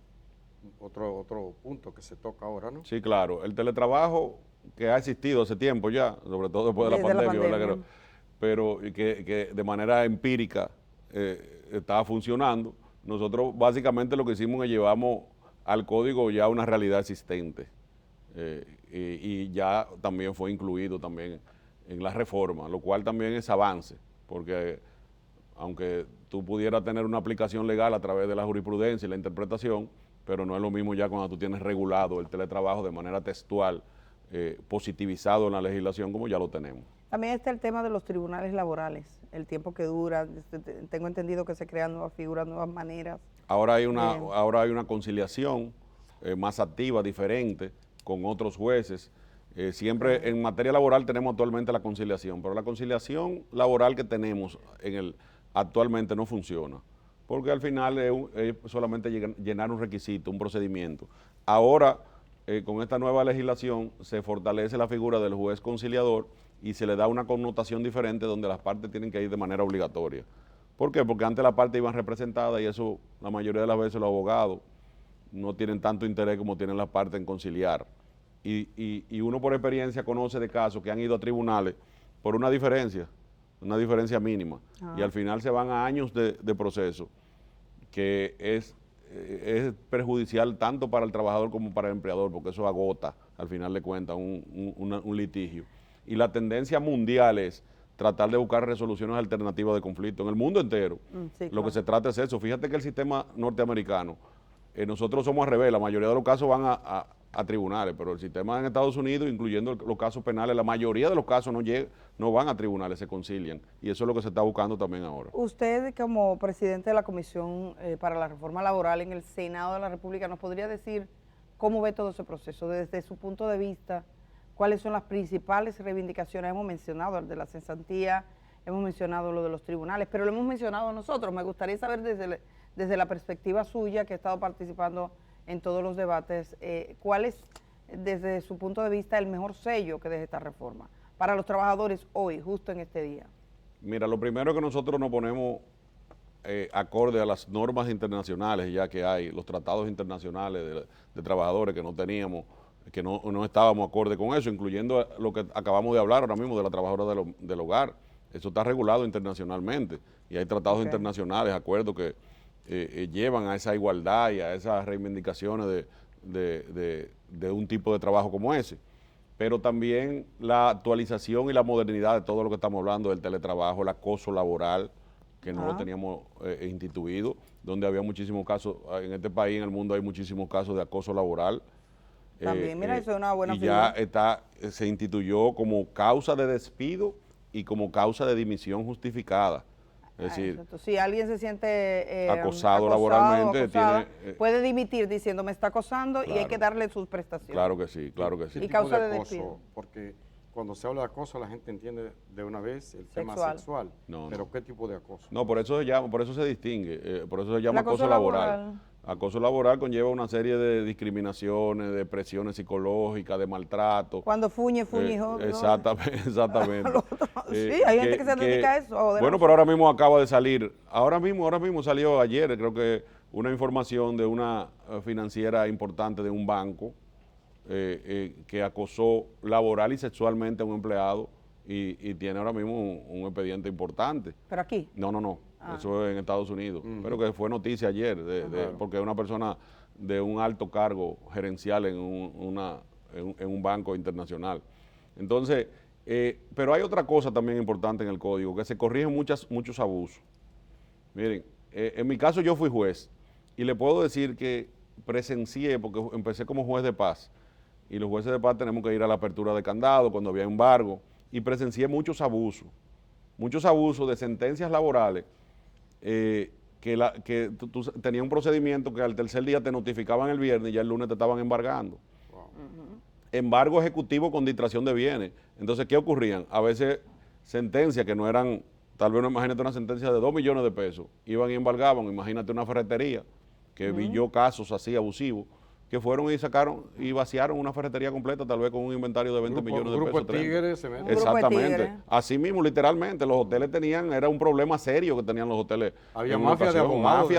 punto que se toca ahora, ¿no? Sí, claro. El teletrabajo que ha existido hace tiempo ya, sobre todo después de la pandemia, ¿verdad? Pero que de manera empírica estaba funcionando. Nosotros básicamente lo que hicimos es llevamos al código ya una realidad existente. Y ya también fue incluido también en la reforma, lo cual también es avance, porque aunque tú pudieras tener una aplicación legal a través de la jurisprudencia y la interpretación, pero no es lo mismo ya cuando tú tienes regulado el teletrabajo de manera textual, positivizado en la legislación como ya lo tenemos. También está el tema de los tribunales laborales, el tiempo que dura, tengo entendido que se crean nuevas figuras, nuevas maneras. Ahora hay una conciliación más activa, diferente, con otros jueces. Siempre en materia laboral tenemos actualmente la conciliación, pero la conciliación laboral que tenemos actualmente no funciona, porque al final es solamente llenar un requisito, un procedimiento. Ahora, con esta nueva legislación, se fortalece la figura del juez conciliador y se le da una connotación diferente donde las partes tienen que ir de manera obligatoria. ¿Por qué? Porque antes las partes iban representadas y eso la mayoría de las veces los abogados no tienen tanto interés como tienen las partes en conciliar. Y uno por experiencia conoce de casos que han ido a tribunales por una diferencia mínima. Y al final se van a años de proceso, que es perjudicial tanto para el trabajador como para el empleador, porque eso agota, al final de cuentas, un litigio. Y la tendencia mundial es tratar de buscar resoluciones alternativas de conflicto en el mundo entero. Lo que se trata es eso. Fíjate que el sistema norteamericano, nosotros somos al revés, la mayoría de los casos van a a tribunales, pero el sistema en Estados Unidos, incluyendo los casos penales, la mayoría de los casos no van a tribunales, se concilian, y eso es lo que se está buscando también ahora. Usted, como presidente de la Comisión para la Reforma Laboral en el Senado de la República, ¿nos podría decir cómo ve todo ese proceso? Desde su punto de vista, ¿cuáles son las principales reivindicaciones? Hemos mencionado el de la cesantía, hemos mencionado lo de los tribunales, pero lo hemos mencionado nosotros. Me gustaría saber desde la perspectiva suya, que ha estado participando en todos los debates, ¿cuál es, desde su punto de vista, el mejor sello que deja esta reforma para los trabajadores hoy, justo en este día? Mira, lo primero es que nosotros nos ponemos acorde a las normas internacionales ya que hay, los tratados internacionales de trabajadores que no teníamos, que no estábamos acorde con eso, incluyendo lo que acabamos de hablar ahora mismo de la trabajadora del hogar. Eso está regulado internacionalmente y hay tratados internacionales, acuerdos que llevan a esa igualdad y a esas reivindicaciones de un tipo de trabajo como ese. Pero también la actualización y la modernidad de todo lo que estamos hablando del teletrabajo, el acoso laboral, que no lo teníamos instituido, donde había muchísimos casos, en este país, en el mundo hay muchísimos casos de acoso laboral. También, mira, eso es una buena figura. Y ya se instituyó como causa de despido y como causa de dimisión justificada. Es decir, si alguien se siente acosado laboralmente, puede dimitir diciendo me está acosando, y hay que darle sus prestaciones. Claro que sí, claro que sí. Y causa de despido. Porque cuando se habla de acoso, la gente entiende de una vez el tema sexual. Pero ¿qué tipo de acoso? No, por eso se distingue, por eso se llama acoso laboral. Acoso laboral conlleva una serie de discriminaciones, de presiones psicológicas, de maltrato. Cuando fuñe. Exactamente. Sí, hay gente que se dedica a eso. Bueno, pero ahora mismo acaba de salir, ahora mismo salió ayer, creo que una información de una financiera importante de un banco que acosó laboral y sexualmente a un empleado y tiene ahora mismo un expediente importante. ¿Pero aquí? No. Eso es en Estados Unidos, pero que fue noticia ayer, porque es una persona de un alto cargo gerencial en un banco internacional. Entonces, pero hay otra cosa también importante en el código, que se corrigen muchos abusos. Miren, en mi caso yo fui juez, y le puedo decir que presencié, porque empecé como juez de paz, y los jueces de paz tenemos que ir a la apertura de candado cuando había embargo, y presencié muchos abusos de sentencias laborales, que tú tenías un procedimiento que al tercer día te notificaban el viernes y ya el lunes te estaban embargando. Embargo ejecutivo con distracción de bienes. Entonces, ¿qué ocurrían? A veces sentencias que no eran, tal vez no, imagínate una sentencia de 2 millones de pesos, iban y embargaban, imagínate una ferretería, que vi yo casos así abusivos, que fueron y sacaron y vaciaron una ferretería completa, tal vez con un inventario de 20 millones de pesos. Grupo de tigres se meten. Exactamente. Así mismo, literalmente, los hoteles era un problema serio que tenían los hoteles. Había mafia de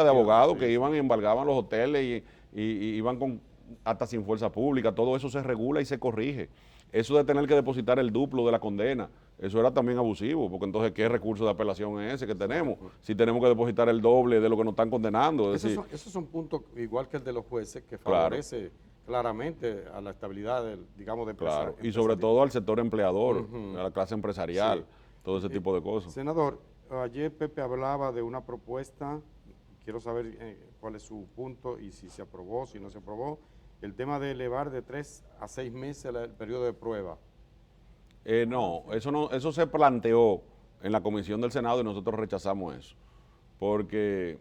abogados que iban y embargaban los hoteles y iban hasta sin fuerza pública. Todo eso se regula y se corrige. Eso de tener que depositar el duplo de la condena, eso era también abusivo, porque entonces, ¿qué recurso de apelación es ese que tenemos? Si tenemos que depositar el doble de lo que nos están condenando. Esos son puntos, igual que el de los jueces, que favorece claramente a la estabilidad del empresario. Y sobre todo al sector empleador, a la clase empresarial, todo ese tipo de cosas. Senador, ayer Pepe hablaba de una propuesta, quiero saber cuál es su punto y si se aprobó, si no se aprobó, el tema de elevar de 3 a 6 meses el periodo de prueba. No, eso se planteó en la comisión del Senado y nosotros rechazamos eso, porque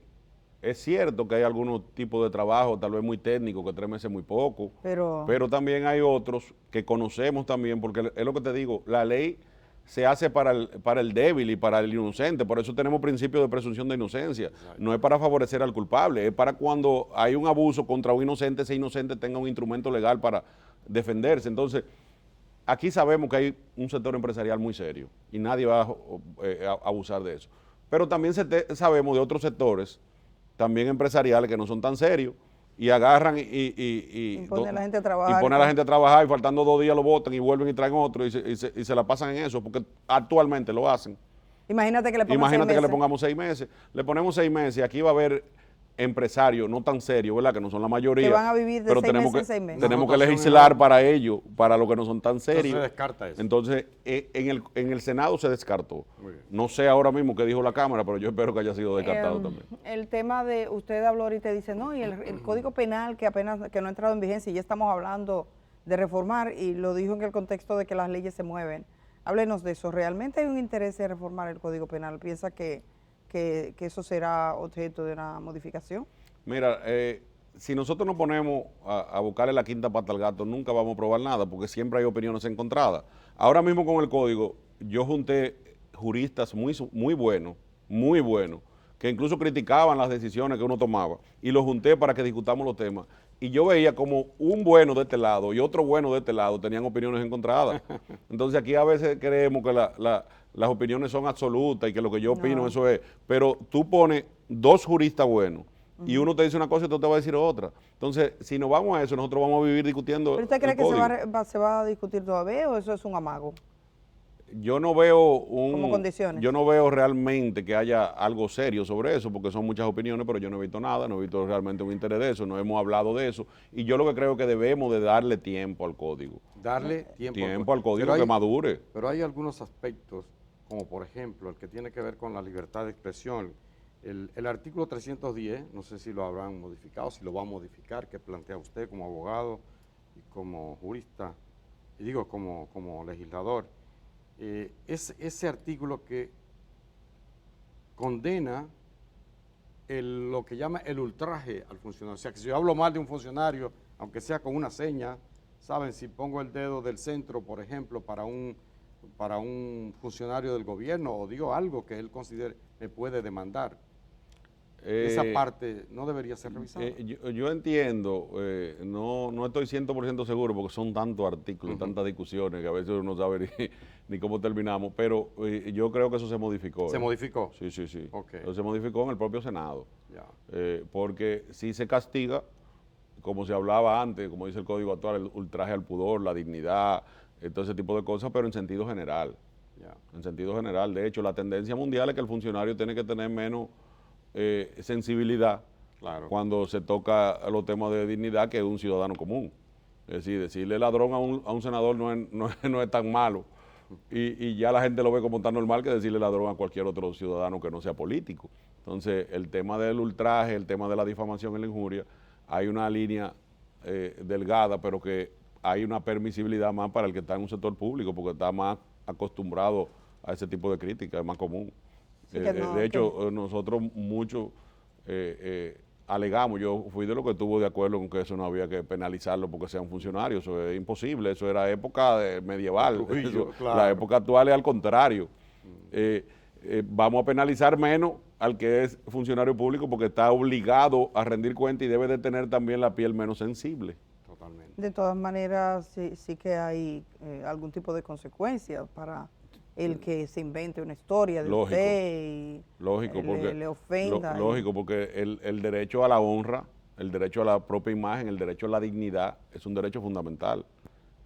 es cierto que hay algunos tipos de trabajo, tal vez muy técnicos, que 3 meses es muy poco, pero también hay otros que conocemos también, porque es lo que te digo, la ley se hace para el débil y para el inocente, por eso tenemos principio de presunción de inocencia. No es para favorecer al culpable, es para cuando hay un abuso contra un inocente, ese inocente tenga un instrumento legal para defenderse. Entonces, aquí sabemos que hay un sector empresarial muy serio y nadie va a abusar de eso. Pero también sabemos de otros sectores, también empresariales, que no son tan serios, y agarran y ponen a la gente a trabajar. Y ponen a la gente a trabajar y faltando 2 días lo botan y vuelven y traen otro y se la pasan en eso, porque actualmente lo hacen. Imagínate que le pongamos 6 meses. Le ponemos 6 meses y aquí va a haber empresarios no tan serios, ¿verdad? Que no son la mayoría. Que van a vivir de pero 6 tenemos meses que, en 6 meses. tenemos que legislar para ellos, para los que no son tan serios. Entonces se descarta eso. Entonces, en el Senado se descartó. No sé ahora mismo qué dijo la Cámara, pero yo espero que haya sido descartado también. El tema de, usted habló ahorita y dice, no, y el Código Penal que apenas, que no ha entrado en vigencia, y ya estamos hablando de reformar, y lo dijo en el contexto de que las leyes se mueven. Háblenos de eso. ¿Realmente hay un interés en reformar el Código Penal? ¿Piensa que eso será objeto de una modificación? Mira, si nosotros nos ponemos a buscarle la quinta pata al gato, nunca vamos a probar nada, porque siempre hay opiniones encontradas. Ahora mismo con el código, yo junté juristas muy buenos, que incluso criticaban las decisiones que uno tomaba, y los junté para que discutamos los temas. Y yo veía como un bueno de este lado y otro bueno de este lado tenían opiniones encontradas. Entonces aquí a veces creemos que las opiniones son absolutas y que lo que yo opino eso es, pero tú pones dos juristas buenos y uno te dice una cosa y otro te va a decir otra. Entonces, si nos vamos a eso, nosotros vamos a vivir discutiendo. ¿Pero usted cree el que código. se va a discutir todavía o eso es un amago? Yo no veo Como condiciones. yo no veo realmente que haya algo serio sobre eso, porque son muchas opiniones, pero yo no he visto nada, no he visto realmente un interés de eso, no hemos hablado de eso, y yo lo que creo que debemos de darle tiempo al código. Darle tiempo al código Pero que madure. Pero hay algunos aspectos, como por ejemplo el que tiene que ver con la libertad de expresión. El artículo 310, no sé si lo habrán modificado, si lo va a modificar, que plantea usted como abogado y como jurista, y digo como legislador. Ese artículo que condena lo que llama el ultraje al funcionario. O sea, que si yo hablo mal de un funcionario, aunque sea con una seña, ¿saben? Si pongo el dedo del centro, por ejemplo, para un funcionario del gobierno, o digo algo que él considere me puede demandar, esa parte no debería ser revisada. Yo entiendo, no estoy 100% seguro porque son tantos artículos, tantas discusiones que a veces uno no sabe ni cómo terminamos, pero yo creo que eso se modificó. ¿Se modificó? Sí, sí, sí. Okay. Eso se modificó en el propio Senado. Ya. Porque si se castiga, como se hablaba antes, como dice el Código actual, el ultraje al pudor, la dignidad, todo ese tipo de cosas, pero en sentido general. Ya. En sentido general. De hecho, la tendencia mundial es que el funcionario tiene que tener menos sensibilidad cuando se toca los temas de dignidad que un ciudadano común. Es decir, decirle ladrón a un senador no es tan malo y ya la gente lo ve como tan normal que decirle ladrón a cualquier otro ciudadano que no sea político. Entonces, el tema del ultraje, el tema de la difamación y la injuria, hay una línea delgada, pero que hay una permisibilidad más para el que está en un sector público porque está más acostumbrado a ese tipo de crítica, es más común. Sí, de hecho, nosotros mucho alegamos, yo fui de los que estuvo de acuerdo con que eso no había que penalizarlo porque sean funcionarios, eso es imposible, eso era época medieval, la época actual es al contrario. Vamos a penalizar menos al que es funcionario público porque está obligado a rendir cuenta y debe de tener también la piel menos sensible. Totalmente. De todas maneras, sí que hay algún tipo de consecuencias para el que se invente una historia de usted y porque le ofenda. Lógico, porque el derecho a la honra, el derecho a la propia imagen, el derecho a la dignidad es un derecho fundamental,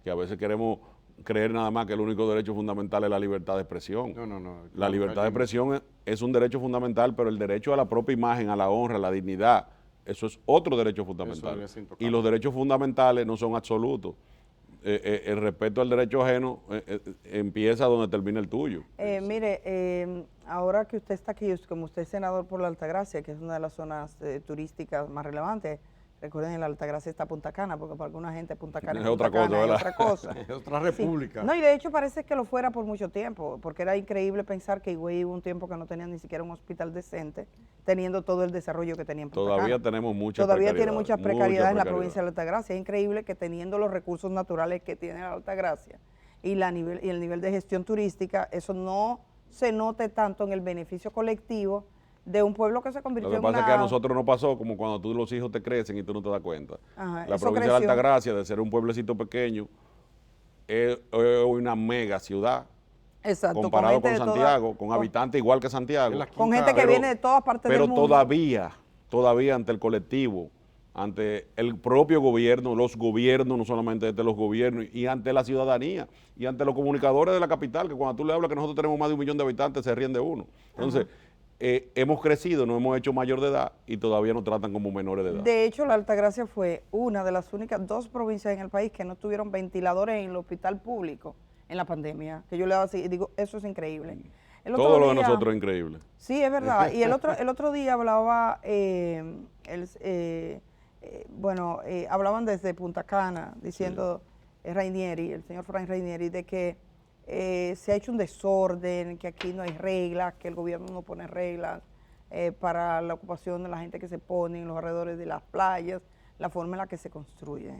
que a veces queremos creer nada más que el único derecho fundamental es la libertad de expresión. No. La libertad de expresión es un derecho fundamental, pero el derecho a la propia imagen, a la honra, a la dignidad, eso es otro derecho fundamental. Y los derechos fundamentales no son absolutos. El respeto al derecho ajeno empieza donde termina el tuyo. Mire, ahora que usted está aquí, como usted es senador por la Altagracia, que es una de las zonas turísticas más relevantes, recuerden, en la Altagracia está Punta Cana, porque para alguna gente Punta Cana es otra cosa, ¿verdad? Es otra cosa. Es otra república. Sí. No, y de hecho parece que lo fuera por mucho tiempo, porque era increíble pensar que Higüey hubo un tiempo que no tenía ni siquiera un hospital decente, teniendo todo el desarrollo que tenía en Punta Todavía Cana. tenemos muchas Todavía tiene muchas precariedades en la precariedad. provincia de la Altagracia. Es increíble que teniendo los recursos naturales que tiene la Altagracia y el nivel de gestión turística, eso no se note tanto en el beneficio colectivo de un pueblo que se convirtió en una... Lo que pasa es que a nosotros nos pasó como cuando los hijos te crecen y tú no te das cuenta. Ajá, la eso provincia creció. de Altagracia, de ser un pueblecito pequeño, es una mega ciudad. Exacto, comparado con gente de Santiago, con habitantes igual que Santiago. Con gente que viene de todas partes del mundo. Pero todavía ante el colectivo, ante el propio gobierno, los gobiernos, no solamente ante los gobiernos, y ante la ciudadanía, y ante los comunicadores de la capital, que cuando tú le hablas que nosotros tenemos más de 1 millón de habitantes, se ríen de uno. Entonces, hemos crecido, nos hemos hecho mayor de edad y todavía nos tratan como menores de edad. De hecho, la Altagracia fue una de las únicas 2 provincias en el país que no tuvieron ventiladores en el hospital público en la pandemia. Que yo le digo, eso es increíble. Todo lo de nosotros es increíble. Sí, es verdad. Y el otro día hablaba, hablaban desde Punta Cana, diciendo Rainieri, el señor Frank Rainieri, de que se ha hecho un desorden, que aquí no hay reglas, que el gobierno no pone reglas para la ocupación de la gente que se pone en los alrededores de las playas, la forma en la que se construye.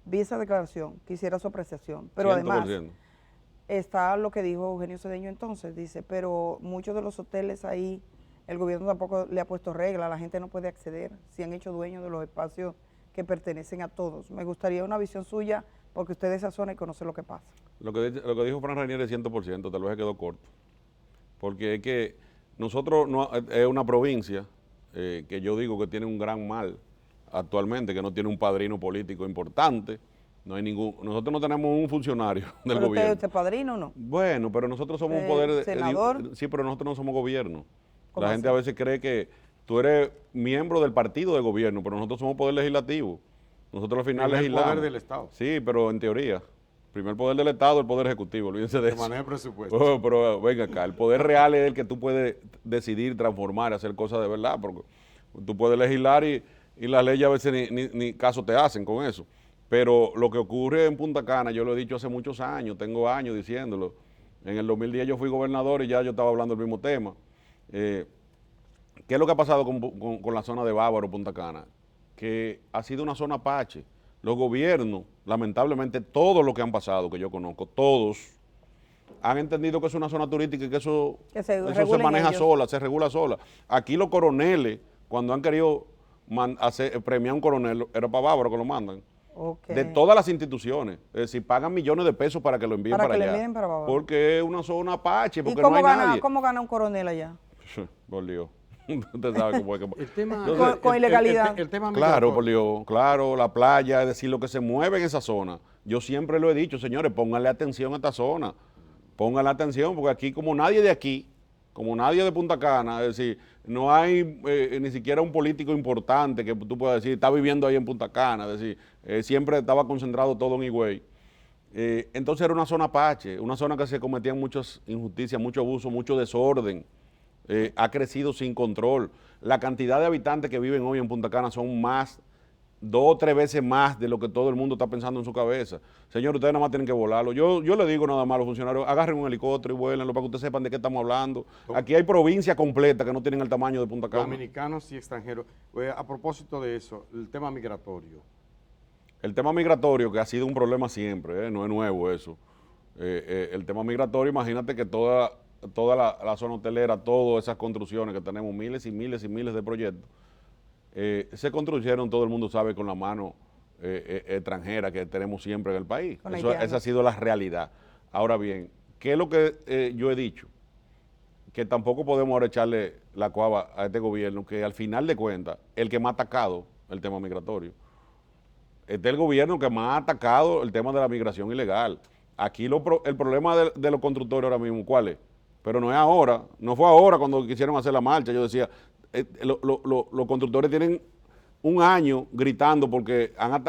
Vi esa declaración, quisiera su apreciación, pero 100%. Además está lo que dijo Eugenio Cedeño entonces, dice, pero muchos de los hoteles ahí, el gobierno tampoco le ha puesto reglas, la gente no puede acceder, se han hecho dueños de los espacios que pertenecen a todos. Me gustaría una visión suya, porque usted es de esa zona y conoce lo que pasa. Lo que dijo Fran Rainieri es 100%, tal vez se quedó corto, porque es que nosotros es una provincia que yo digo que tiene un gran mal actualmente, que no tiene un padrino político importante. No hay nosotros no tenemos un funcionario del gobierno. ¿Usted es padrino o no? Bueno, pero nosotros somos un poder... ¿Senador? Sí, pero nosotros no somos gobierno. La así? gente a veces cree que tú eres miembro del partido de gobierno, pero nosotros somos poder legislativo. Nosotros al final legislamos. Poder del Estado. Sí, pero en teoría. Primer poder del Estado, el poder ejecutivo, olvídense de eso. De manera de presupuesto. Pero venga acá, el poder real es el que tú puedes decidir, transformar, hacer cosas de verdad, porque tú puedes legislar y las leyes a veces ni caso te hacen con eso. Pero lo que ocurre en Punta Cana, yo lo he dicho hace muchos años, tengo años diciéndolo. En el 2010 yo fui gobernador y ya yo estaba hablando del mismo tema. ¿Qué es lo que ha pasado con la zona de Bávaro, Punta Cana? Que ha sido una zona apache. Los gobiernos, lamentablemente, todos los que han pasado, que yo conozco, todos, han entendido que es una zona turística y que eso se maneja sola, se regula sola. Aquí los coroneles, cuando han querido premiar a un coronel, era para Bávaro que lo mandan. De todas las instituciones, es decir, pagan millones de pesos para que lo envíen para allá. Envíen para Bávaro. Porque es una zona apache, porque ¿Y cómo no hay nadie. ¿Cómo gana un coronel allá? Por Dios. Usted sabe cómo es que... El tema, con ilegalidad. El tema claro, por Dios, claro, la playa, es decir, lo que se mueve en esa zona. Yo siempre lo he dicho, señores, pónganle atención a esta zona. Pónganle atención, porque aquí, como nadie de aquí, como nadie de Punta Cana, es decir, no hay ni siquiera un político importante que tú puedas decir, está viviendo ahí en Punta Cana, es decir, siempre estaba concentrado todo en Higüey. Entonces era una zona apache, una zona que se cometían muchas injusticias, mucho abuso, mucho desorden. Ha crecido sin control. La cantidad de habitantes que viven hoy en Punta Cana son más, 2 o 3 veces más de lo que todo el mundo está pensando en su cabeza. Señor, ustedes nada más tienen que volarlo. Yo le digo nada más a los funcionarios, agarren un helicóptero y vuélenlo para que ustedes sepan de qué estamos hablando. Aquí hay provincias completas que no tienen el tamaño de Punta Cana. Dominicanos y extranjeros. A propósito de eso, el tema migratorio. El tema migratorio, que ha sido un problema siempre, no es nuevo eso. El tema migratorio, imagínate que toda la zona hotelera, todas esas construcciones que tenemos, miles y miles y miles de proyectos, se construyeron, todo el mundo sabe, con la mano extranjera que tenemos siempre en el país. Esa ha sido la realidad. Ahora bien, ¿qué es lo que yo he dicho? Que tampoco podemos ahora echarle la cuava a este gobierno, que al final de cuentas, el que más ha atacado el tema migratorio, este es el gobierno que más ha atacado el tema de la migración ilegal. Aquí el problema de los constructores ahora mismo, ¿cuál es? Pero no es ahora, no fue ahora cuando quisieron hacer la marcha. Yo decía, los constructores tienen un año gritando porque han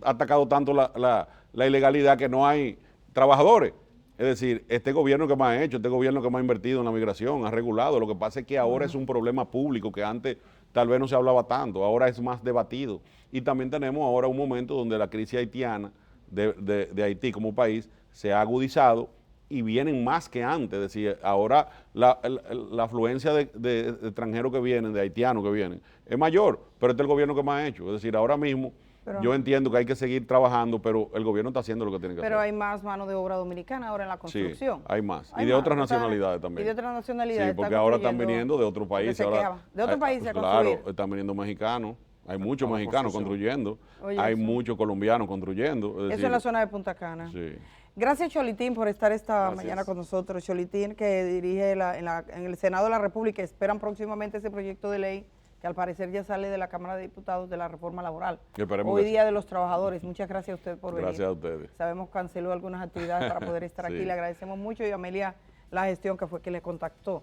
atacado tanto la ilegalidad que no hay trabajadores. Es decir, este gobierno que más ha hecho, este gobierno que más ha invertido en la migración, ha regulado. Lo que pasa es que ahora es un problema público que antes tal vez no se hablaba tanto, ahora es más debatido. Y también tenemos ahora un momento donde la crisis haitiana de Haití como país se ha agudizado y vienen más que antes. Es decir, ahora la afluencia de extranjeros que vienen, de haitianos que vienen, es mayor, pero este es el gobierno que más ha hecho. Es decir, ahora mismo yo entiendo que hay que seguir trabajando, pero el gobierno está haciendo lo que tiene que hacer. Pero hay más mano de obra dominicana ahora en la construcción. Sí, hay más. Y de otras nacionalidades también. Y de otras nacionalidades. Sí, porque ahora están viniendo de otros países. De otros países a construir. Claro, están viniendo mexicanos. Hay muchos mexicanos construyendo. Hay muchos colombianos construyendo. Eso es la zona de Punta Cana. Sí. Gracias, Cholitín, por estar esta mañana con nosotros. Cholitín, que dirige en el Senado de la República, esperan próximamente ese proyecto de ley que al parecer ya sale de la Cámara de Diputados de la reforma laboral. Hoy Día de los Trabajadores. Muchas gracias a usted por venir. Gracias a ustedes. Sabemos que canceló algunas actividades para poder estar aquí. Le agradecemos mucho y a Amelia la gestión que fue quien le contactó.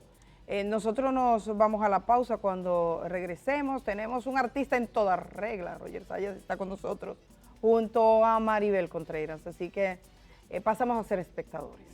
Nosotros nos vamos a la pausa. Cuando regresemos tenemos un artista en toda regla. Roger Sayas está con nosotros junto a Maribel Contreras, así que pasamos a ser espectadores.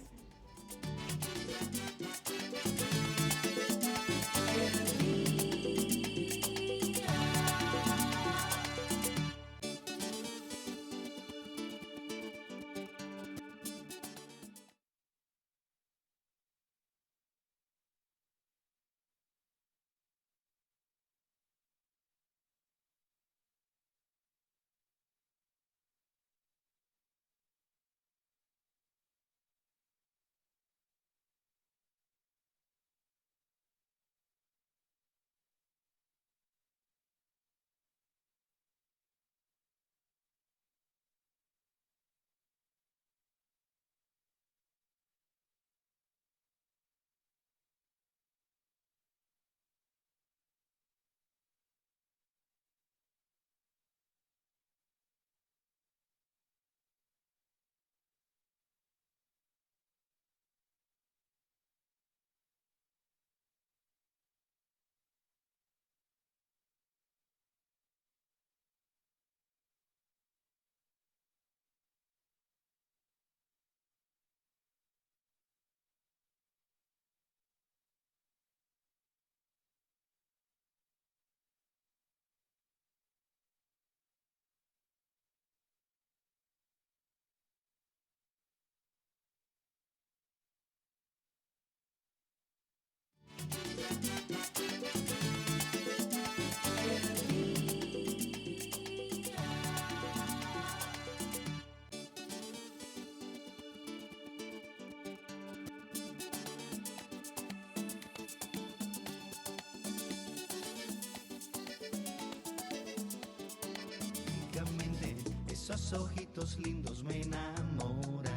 Esos ojitos lindos me enamoran.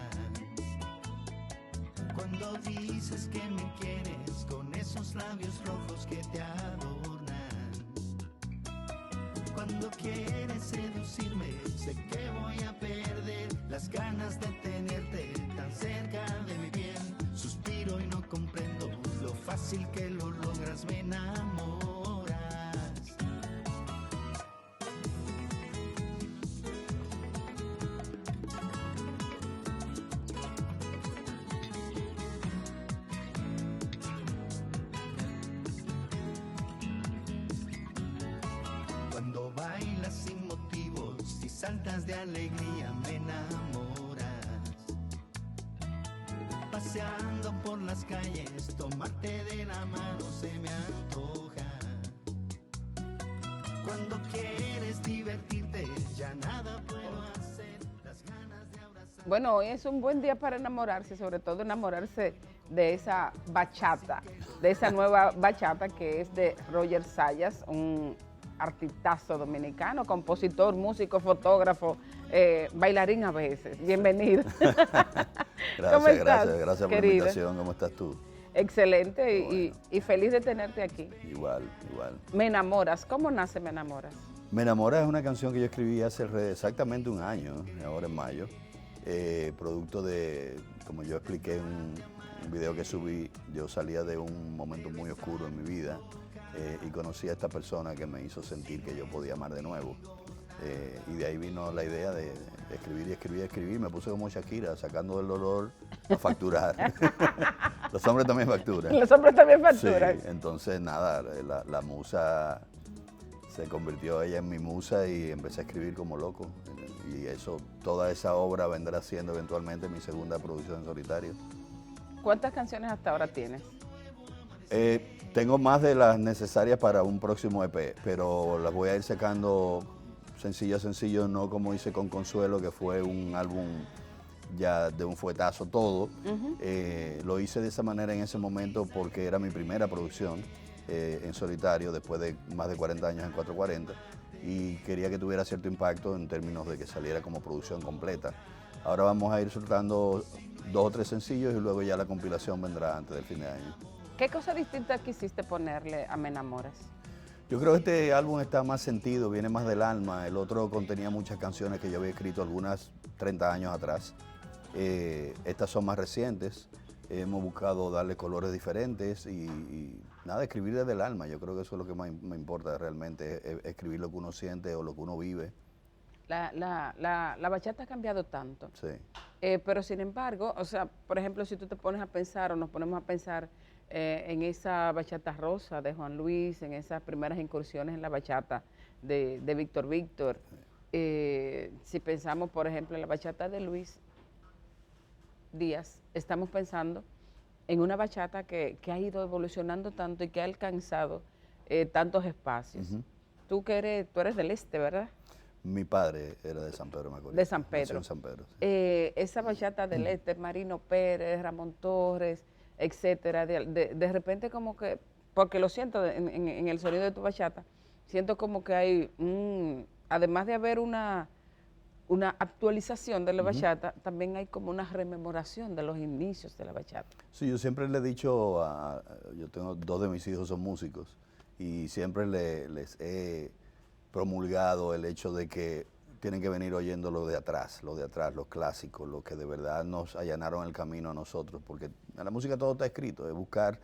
Cuando dices que me quieres con esos labios rojos que te adornan. Cuando quieres seducirme, sé que voy a perder las ganas de tenerte tan cerca de mi piel. Suspiro y no comprendo lo fácil que lo logras, me enamoras. Cuando bailas sin motivos y saltas de alegría me enamoras. Paseando por las calles, tomarte de la mano se me antoja. Cuando quieres divertirte, ya nada puedo hacer. Las ganas de abrazar. Bueno, hoy es un buen día para enamorarse, sobre todo enamorarse de esa bachata, de esa nueva bachata que es de Roger Sayas, un artistazo dominicano, compositor, músico, fotógrafo, bailarín a veces. Bienvenido. ¿Cómo estás, gracias por la querida? invitación. ¿Cómo estás tú? Excelente y feliz de tenerte aquí. Igual. Me enamoras. ¿Cómo nace Me enamoras? Me enamoras es una canción que yo escribí hace exactamente un año, ahora en mayo, producto de, como yo expliqué en un video que subí, yo salía de un momento muy oscuro en mi vida y conocí a esta persona que me hizo sentir que yo podía amar de nuevo. Y de ahí vino la idea de escribir. Me puse como Shakira, sacando del dolor a facturar. Los hombres también facturan. Los hombres también facturan. Sí, entonces nada, la musa se convirtió ella en mi musa y empecé a escribir como loco. Y toda esa obra vendrá siendo eventualmente mi segunda producción en solitario. ¿Cuántas canciones hasta ahora tienes? Tengo más de las necesarias para un próximo EP, pero las voy a ir sacando sencillo a sencillo, no como hice con Consuelo, que fue un álbum ya de un fuetazo todo. Lo hice de esa manera en ese momento porque era mi primera producción en solitario, después de más de 40 años en 440, y quería que tuviera cierto impacto en términos de que saliera como producción completa. Ahora vamos a ir soltando 2 o 3 sencillos y luego ya la compilación vendrá antes del fin de año. ¿Qué cosa distinta quisiste ponerle a Me enamoras? Yo creo que este álbum está más sentido, viene más del alma. El otro contenía muchas canciones que yo había escrito, algunas 30 años atrás. Estas son más recientes hemos buscado darle colores diferentes y nada, escribir desde el alma. Yo creo que eso es lo que más me importa realmente, escribir lo que uno siente o lo que uno vive. La bachata ha cambiado tanto. Sí. Pero sin embargo, o sea, por ejemplo, si tú te pones a pensar o nos ponemos a pensar en esa bachata rosa de Juan Luis, en esas primeras incursiones en la bachata de Víctor Víctor, si pensamos, por ejemplo, en la bachata de Luis Díaz, estamos pensando en una bachata que ha ido evolucionando tanto y que ha alcanzado tantos espacios. Tú eres del este, ¿verdad? Mi padre era de San Pedro de Macorís. De San Pedro. Nació en San Pedro. Sí. Esa bachata del este, Marino Pérez, Ramón Torres, etcétera, de repente como que, porque lo siento en el sonido de tu bachata, siento como que hay, además de haber una actualización de la bachata, también hay como una rememoración de los inicios de la bachata. Sí, yo siempre le he dicho, yo tengo 2 de mis hijos son músicos, y siempre les he promulgado el hecho de que tienen que venir oyendo lo de atrás, los clásicos, lo que de verdad nos allanaron el camino a nosotros, porque en la música todo está escrito, es buscar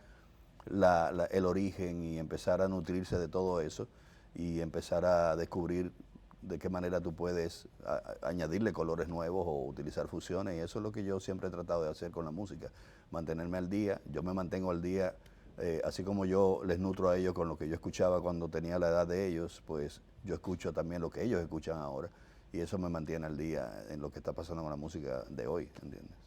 el origen y empezar a nutrirse de todo eso y empezar a descubrir de qué manera tú puedes añadirle colores nuevos o utilizar fusiones, y eso es lo que yo siempre he tratado de hacer con la música, mantenerme al día. Yo me mantengo al día, así como yo les nutro a ellos con lo que yo escuchaba cuando tenía la edad de ellos, pues yo escucho también lo que ellos escuchan ahora, y eso me mantiene al día en lo que está pasando con la música de hoy, ¿entiendes?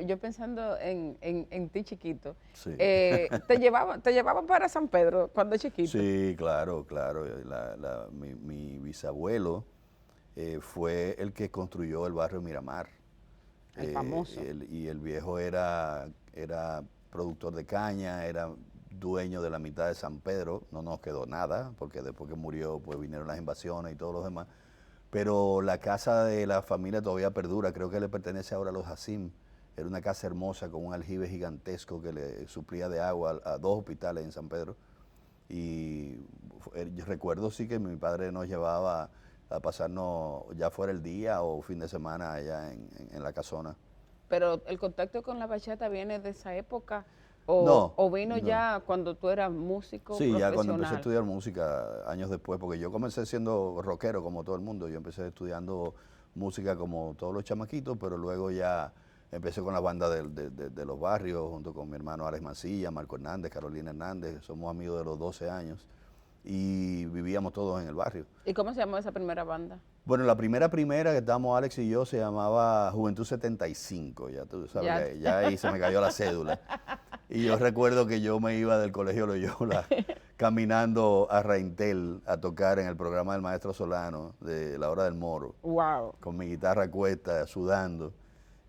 Yo pensando en ti chiquito, Sí. ¿te llevaban para San Pedro cuando chiquito? Sí, claro. Mi bisabuelo fue el que construyó el barrio Miramar. El famoso. Y el viejo era productor de caña, era dueño de la mitad de San Pedro. No nos quedó nada, porque después que murió, pues vinieron las invasiones y todos los demás. Pero la casa de la familia todavía perdura, creo que le pertenece ahora a los Hacim. Era una casa hermosa con un aljibe gigantesco que le suplía de agua a 2 hospitales en San Pedro. Y yo recuerdo sí que mi padre nos llevaba a pasarnos ya fuera el día o fin de semana allá en la casona. Pero el contacto con la bachata viene de esa época o vino ya cuando tú eras músico profesional. Ya cuando empecé a estudiar música años después, porque yo comencé siendo rockero como todo el mundo. Yo empecé estudiando música como todos los chamaquitos, pero luego ya empecé con la banda de los barrios, junto con mi hermano Alex Mancilla, Marco Hernández, Carolina Hernández. Somos amigos de los 12 años y vivíamos todos en el barrio. ¿Y cómo se llamó esa primera banda? Bueno, la primera que estábamos Alex y yo se llamaba Juventud 75, ya tú sabes, ya ahí se me cayó la cédula. Y yo recuerdo que yo me iba del Colegio Loyola caminando a Raintel a tocar en el programa del maestro Solano de La Hora del Moro. Wow. Con mi guitarra a cuesta, sudando.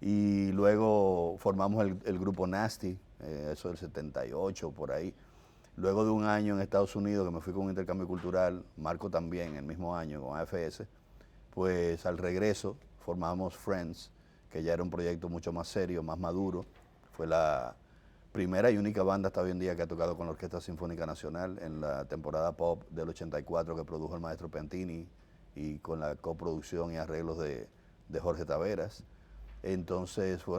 Y luego formamos el grupo Nasty, eso del 78, por ahí. Luego de un año en Estados Unidos, que me fui con un intercambio cultural, Marco también, el mismo año, con AFS, pues al regreso formamos Friends, que ya era un proyecto mucho más serio, más maduro. Fue la primera y única banda hasta hoy en día que ha tocado con la Orquesta Sinfónica Nacional en la temporada pop del 84 que produjo el maestro Piantini y con la coproducción y arreglos de Jorge Taveras. Entonces fue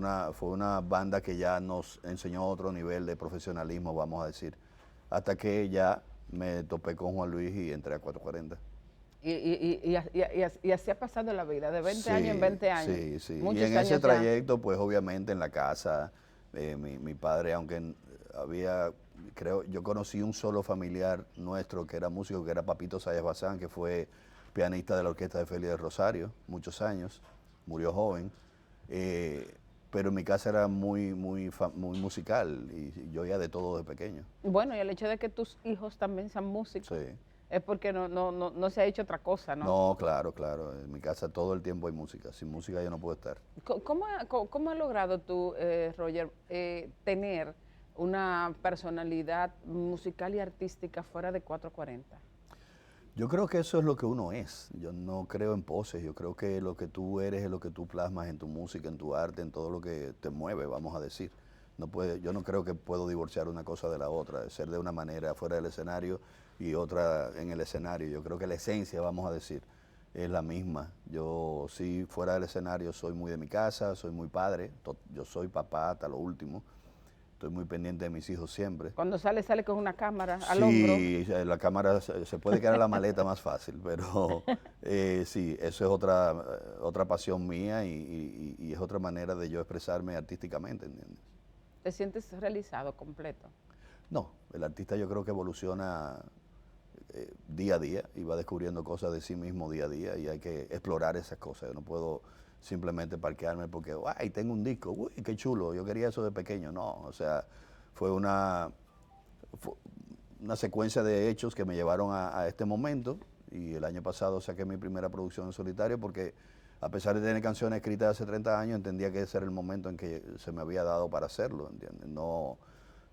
una banda que ya nos enseñó otro nivel de profesionalismo, vamos a decir, hasta que ya me topé con Juan Luis y entré a 440. Y así ha pasado la vida, de 20 años en 20 años. Sí. Muchos y en años ese ya. trayecto, pues obviamente en la casa, mi padre, aunque yo conocí un solo familiar nuestro que era músico, que era Papito Sayas Bazán, que fue pianista de la Orquesta de Félix del Rosario, muchos años, murió joven. Pero en mi casa era muy musical y yo oía de todo de pequeño. Bueno, y el hecho de que tus hijos también sean músicos Sí. es porque no se ha hecho otra cosa, ¿no? No, claro. En mi casa todo el tiempo hay música. Sin música yo no puedo estar. ¿Cómo has logrado tú, Roger, tener una personalidad musical y artística fuera de 440? Yo creo que eso es lo que uno es. Yo no creo en poses. Yo creo que lo que tú eres es lo que tú plasmas en tu música, en tu arte, en todo lo que te mueve, vamos a decir. Yo no creo que puedo divorciar una cosa de la otra, ser de una manera fuera del escenario y otra en el escenario. Yo creo que la esencia, vamos a decir, es la misma. Yo sí, fuera del escenario, soy muy de mi casa, soy muy padre, yo soy papá hasta lo último. estoy muy pendiente de mis hijos siempre. Cuando sale con una cámara al hombro. Sí, la cámara se puede quedar en la maleta más fácil, pero sí, eso es otra pasión mía y es otra manera de yo expresarme artísticamente, ¿entiendes? ¿Te sientes realizado completo? No, el artista yo creo que evoluciona día a día y va descubriendo cosas de sí mismo día a día y hay que explorar esas cosas. Yo no puedo simplemente parquearme porque, ¡ay, tengo un disco! ¡Uy, qué chulo! Yo quería eso de pequeño. No, o sea, fue una secuencia de hechos que me llevaron a este momento y el año pasado saqué mi primera producción en solitario porque a pesar de tener canciones escritas hace 30 años, entendía que ese era el momento en que se me había dado para hacerlo, ¿entiendes?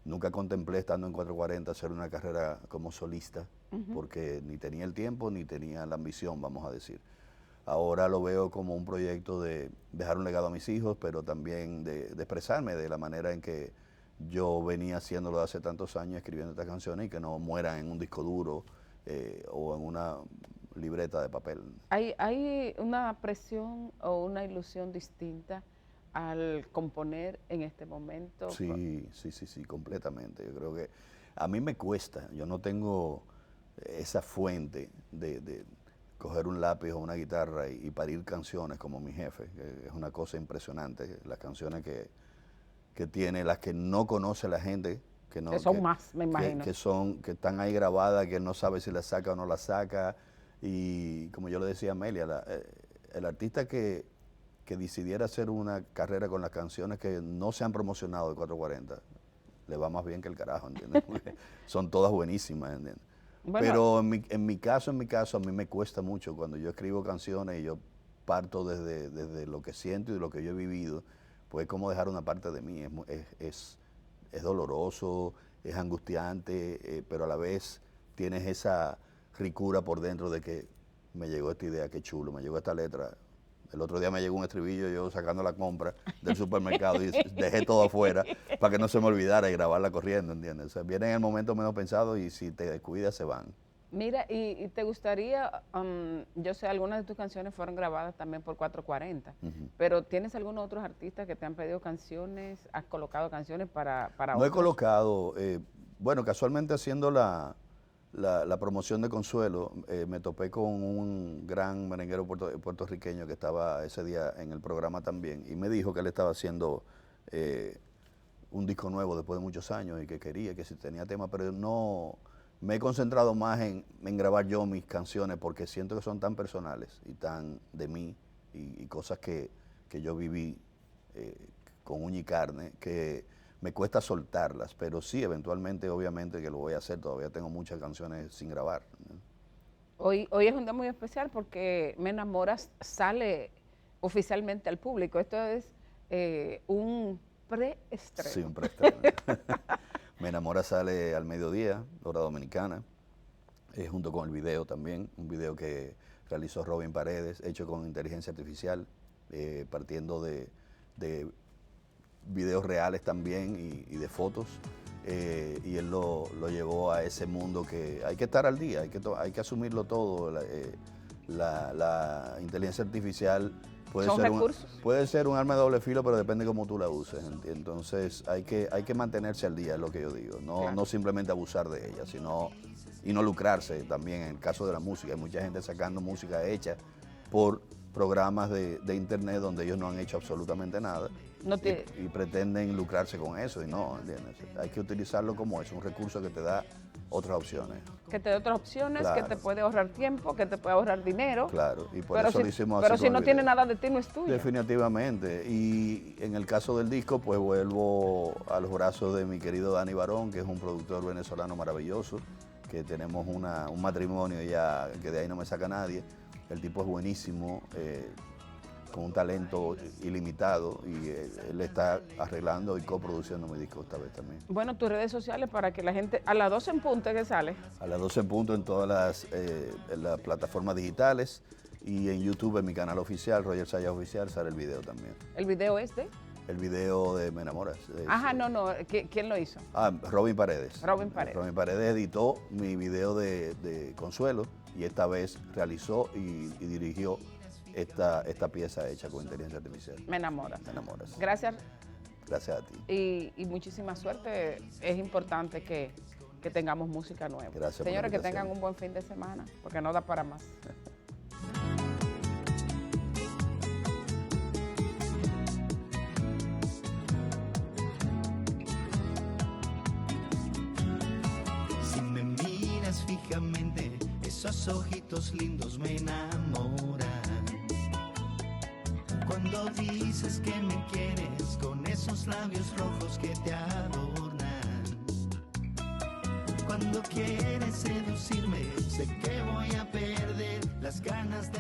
Nunca contemplé, estando en 440, hacer una carrera como solista, porque ni tenía el tiempo ni tenía la ambición, vamos a decir. Ahora lo veo como un proyecto de dejar un legado a mis hijos, pero también de expresarme de la manera en que yo venía haciéndolo hace tantos años, escribiendo estas canciones, y que no mueran en un disco duro o en una libreta de papel. ¿Hay una presión o una ilusión distinta al componer en este momento? Sí, completamente. Yo creo que a mí me cuesta, yo no tengo esa fuente de coger un lápiz o una guitarra y parir canciones como mi jefe, que es una cosa impresionante, las canciones que tiene, las que no conoce la gente, que son más, me imagino. Que están ahí grabadas, que él no sabe si las saca o no las saca, y como yo le decía a Amelia, el artista que decidiera hacer una carrera con las canciones que no se han promocionado de 440, le va más bien que el carajo, ¿entiendes? Porque son todas buenísimas, ¿entiendes? Bueno, pero en mi caso, a mí me cuesta mucho cuando yo escribo canciones y yo parto desde lo que siento y de lo que yo he vivido, pues como dejar una parte de mí, es doloroso, es angustiante, pero a la vez tienes esa ricura por dentro de que me llegó esta idea, qué chulo, me llegó esta letra. El otro día me llegó un estribillo, yo sacando la compra del supermercado y dejé todo afuera para que no se me olvidara y grabarla corriendo, ¿entiendes? O sea, vienen en el momento menos pensado y si te descuidas se van. Mira, y te gustaría, yo sé, algunas de tus canciones fueron grabadas también por 440, pero ¿tienes algunos otros artistas que te han pedido canciones? ¿Has colocado canciones para No otros? he colocado, bueno, casualmente haciendo la promoción de Consuelo, me topé con un gran merenguero puertorriqueño que estaba ese día en el programa también y me dijo que él estaba haciendo un disco nuevo después de muchos años y que quería, que si tenía tema, pero no, me he concentrado más en grabar yo mis canciones porque siento que son tan personales y tan de mí y cosas que yo viví con uña y carne que me cuesta soltarlas, pero sí, eventualmente, obviamente que lo voy a hacer, todavía tengo muchas canciones sin grabar. Hoy es un día muy especial porque Me Enamoras sale oficialmente al público. Esto es un preestreno. Sí, un preestreno. Me Enamoras sale al mediodía, hora dominicana, junto con el video también, un video que realizó Robin Paredes, hecho con inteligencia artificial, partiendo de videos reales también y de fotos, y él lo llevó a ese mundo que hay que estar al día, hay que asumirlo todo. La inteligencia artificial puede ser un arma de doble filo, pero depende cómo tú la uses. Entonces hay que mantenerse al día, es lo que yo digo, no simplemente abusar de ella, sino y no lucrarse también en el caso de la música. Hay mucha gente sacando música hecha por programas de internet donde ellos no han hecho absolutamente nada y pretenden lucrarse con eso y no, ¿entiendes? Hay que utilizarlo como es un recurso que te da otras opciones. Que te da otras opciones, claro, que te puede ahorrar tiempo, que te puede ahorrar dinero. Claro, y por eso lo hicimos así. Pero si no tiene nada de ti, no es tuyo. Definitivamente. Y en el caso del disco, pues vuelvo a los brazos de mi querido Dani Barón, que es un productor venezolano maravilloso, que tenemos un matrimonio ya que de ahí no me saca nadie. El tipo es buenísimo, con un talento ilimitado y él está arreglando y coproduciendo mi disco esta vez también. Bueno, tus redes sociales para que la gente, a las 12 en punto que sale. A las 12 en punto en todas las plataformas digitales y en YouTube en mi canal oficial, Roger Sayas Oficial, sale el video también. ¿El video es de? El video de Me Enamoras. Ajá, no, ¿quién lo hizo? Robin Paredes. Robin Paredes. Robin Paredes editó mi video de Consuelo y esta vez realizó y dirigió esta pieza hecha con inteligencia artificial. Me Enamoras. Me Enamoras. Gracias. Gracias a ti. Y muchísima suerte. Es importante que tengamos música nueva. Gracias por la Señores, que invitación. tengan un buen fin de semana, porque no da para más. Si me miras fijamente, esos ojitos lindos me enamoran. Cuando dices que me quieres, con esos labios rojos que te adornan. Cuando quieres seducirme, sé que voy a perder las ganas de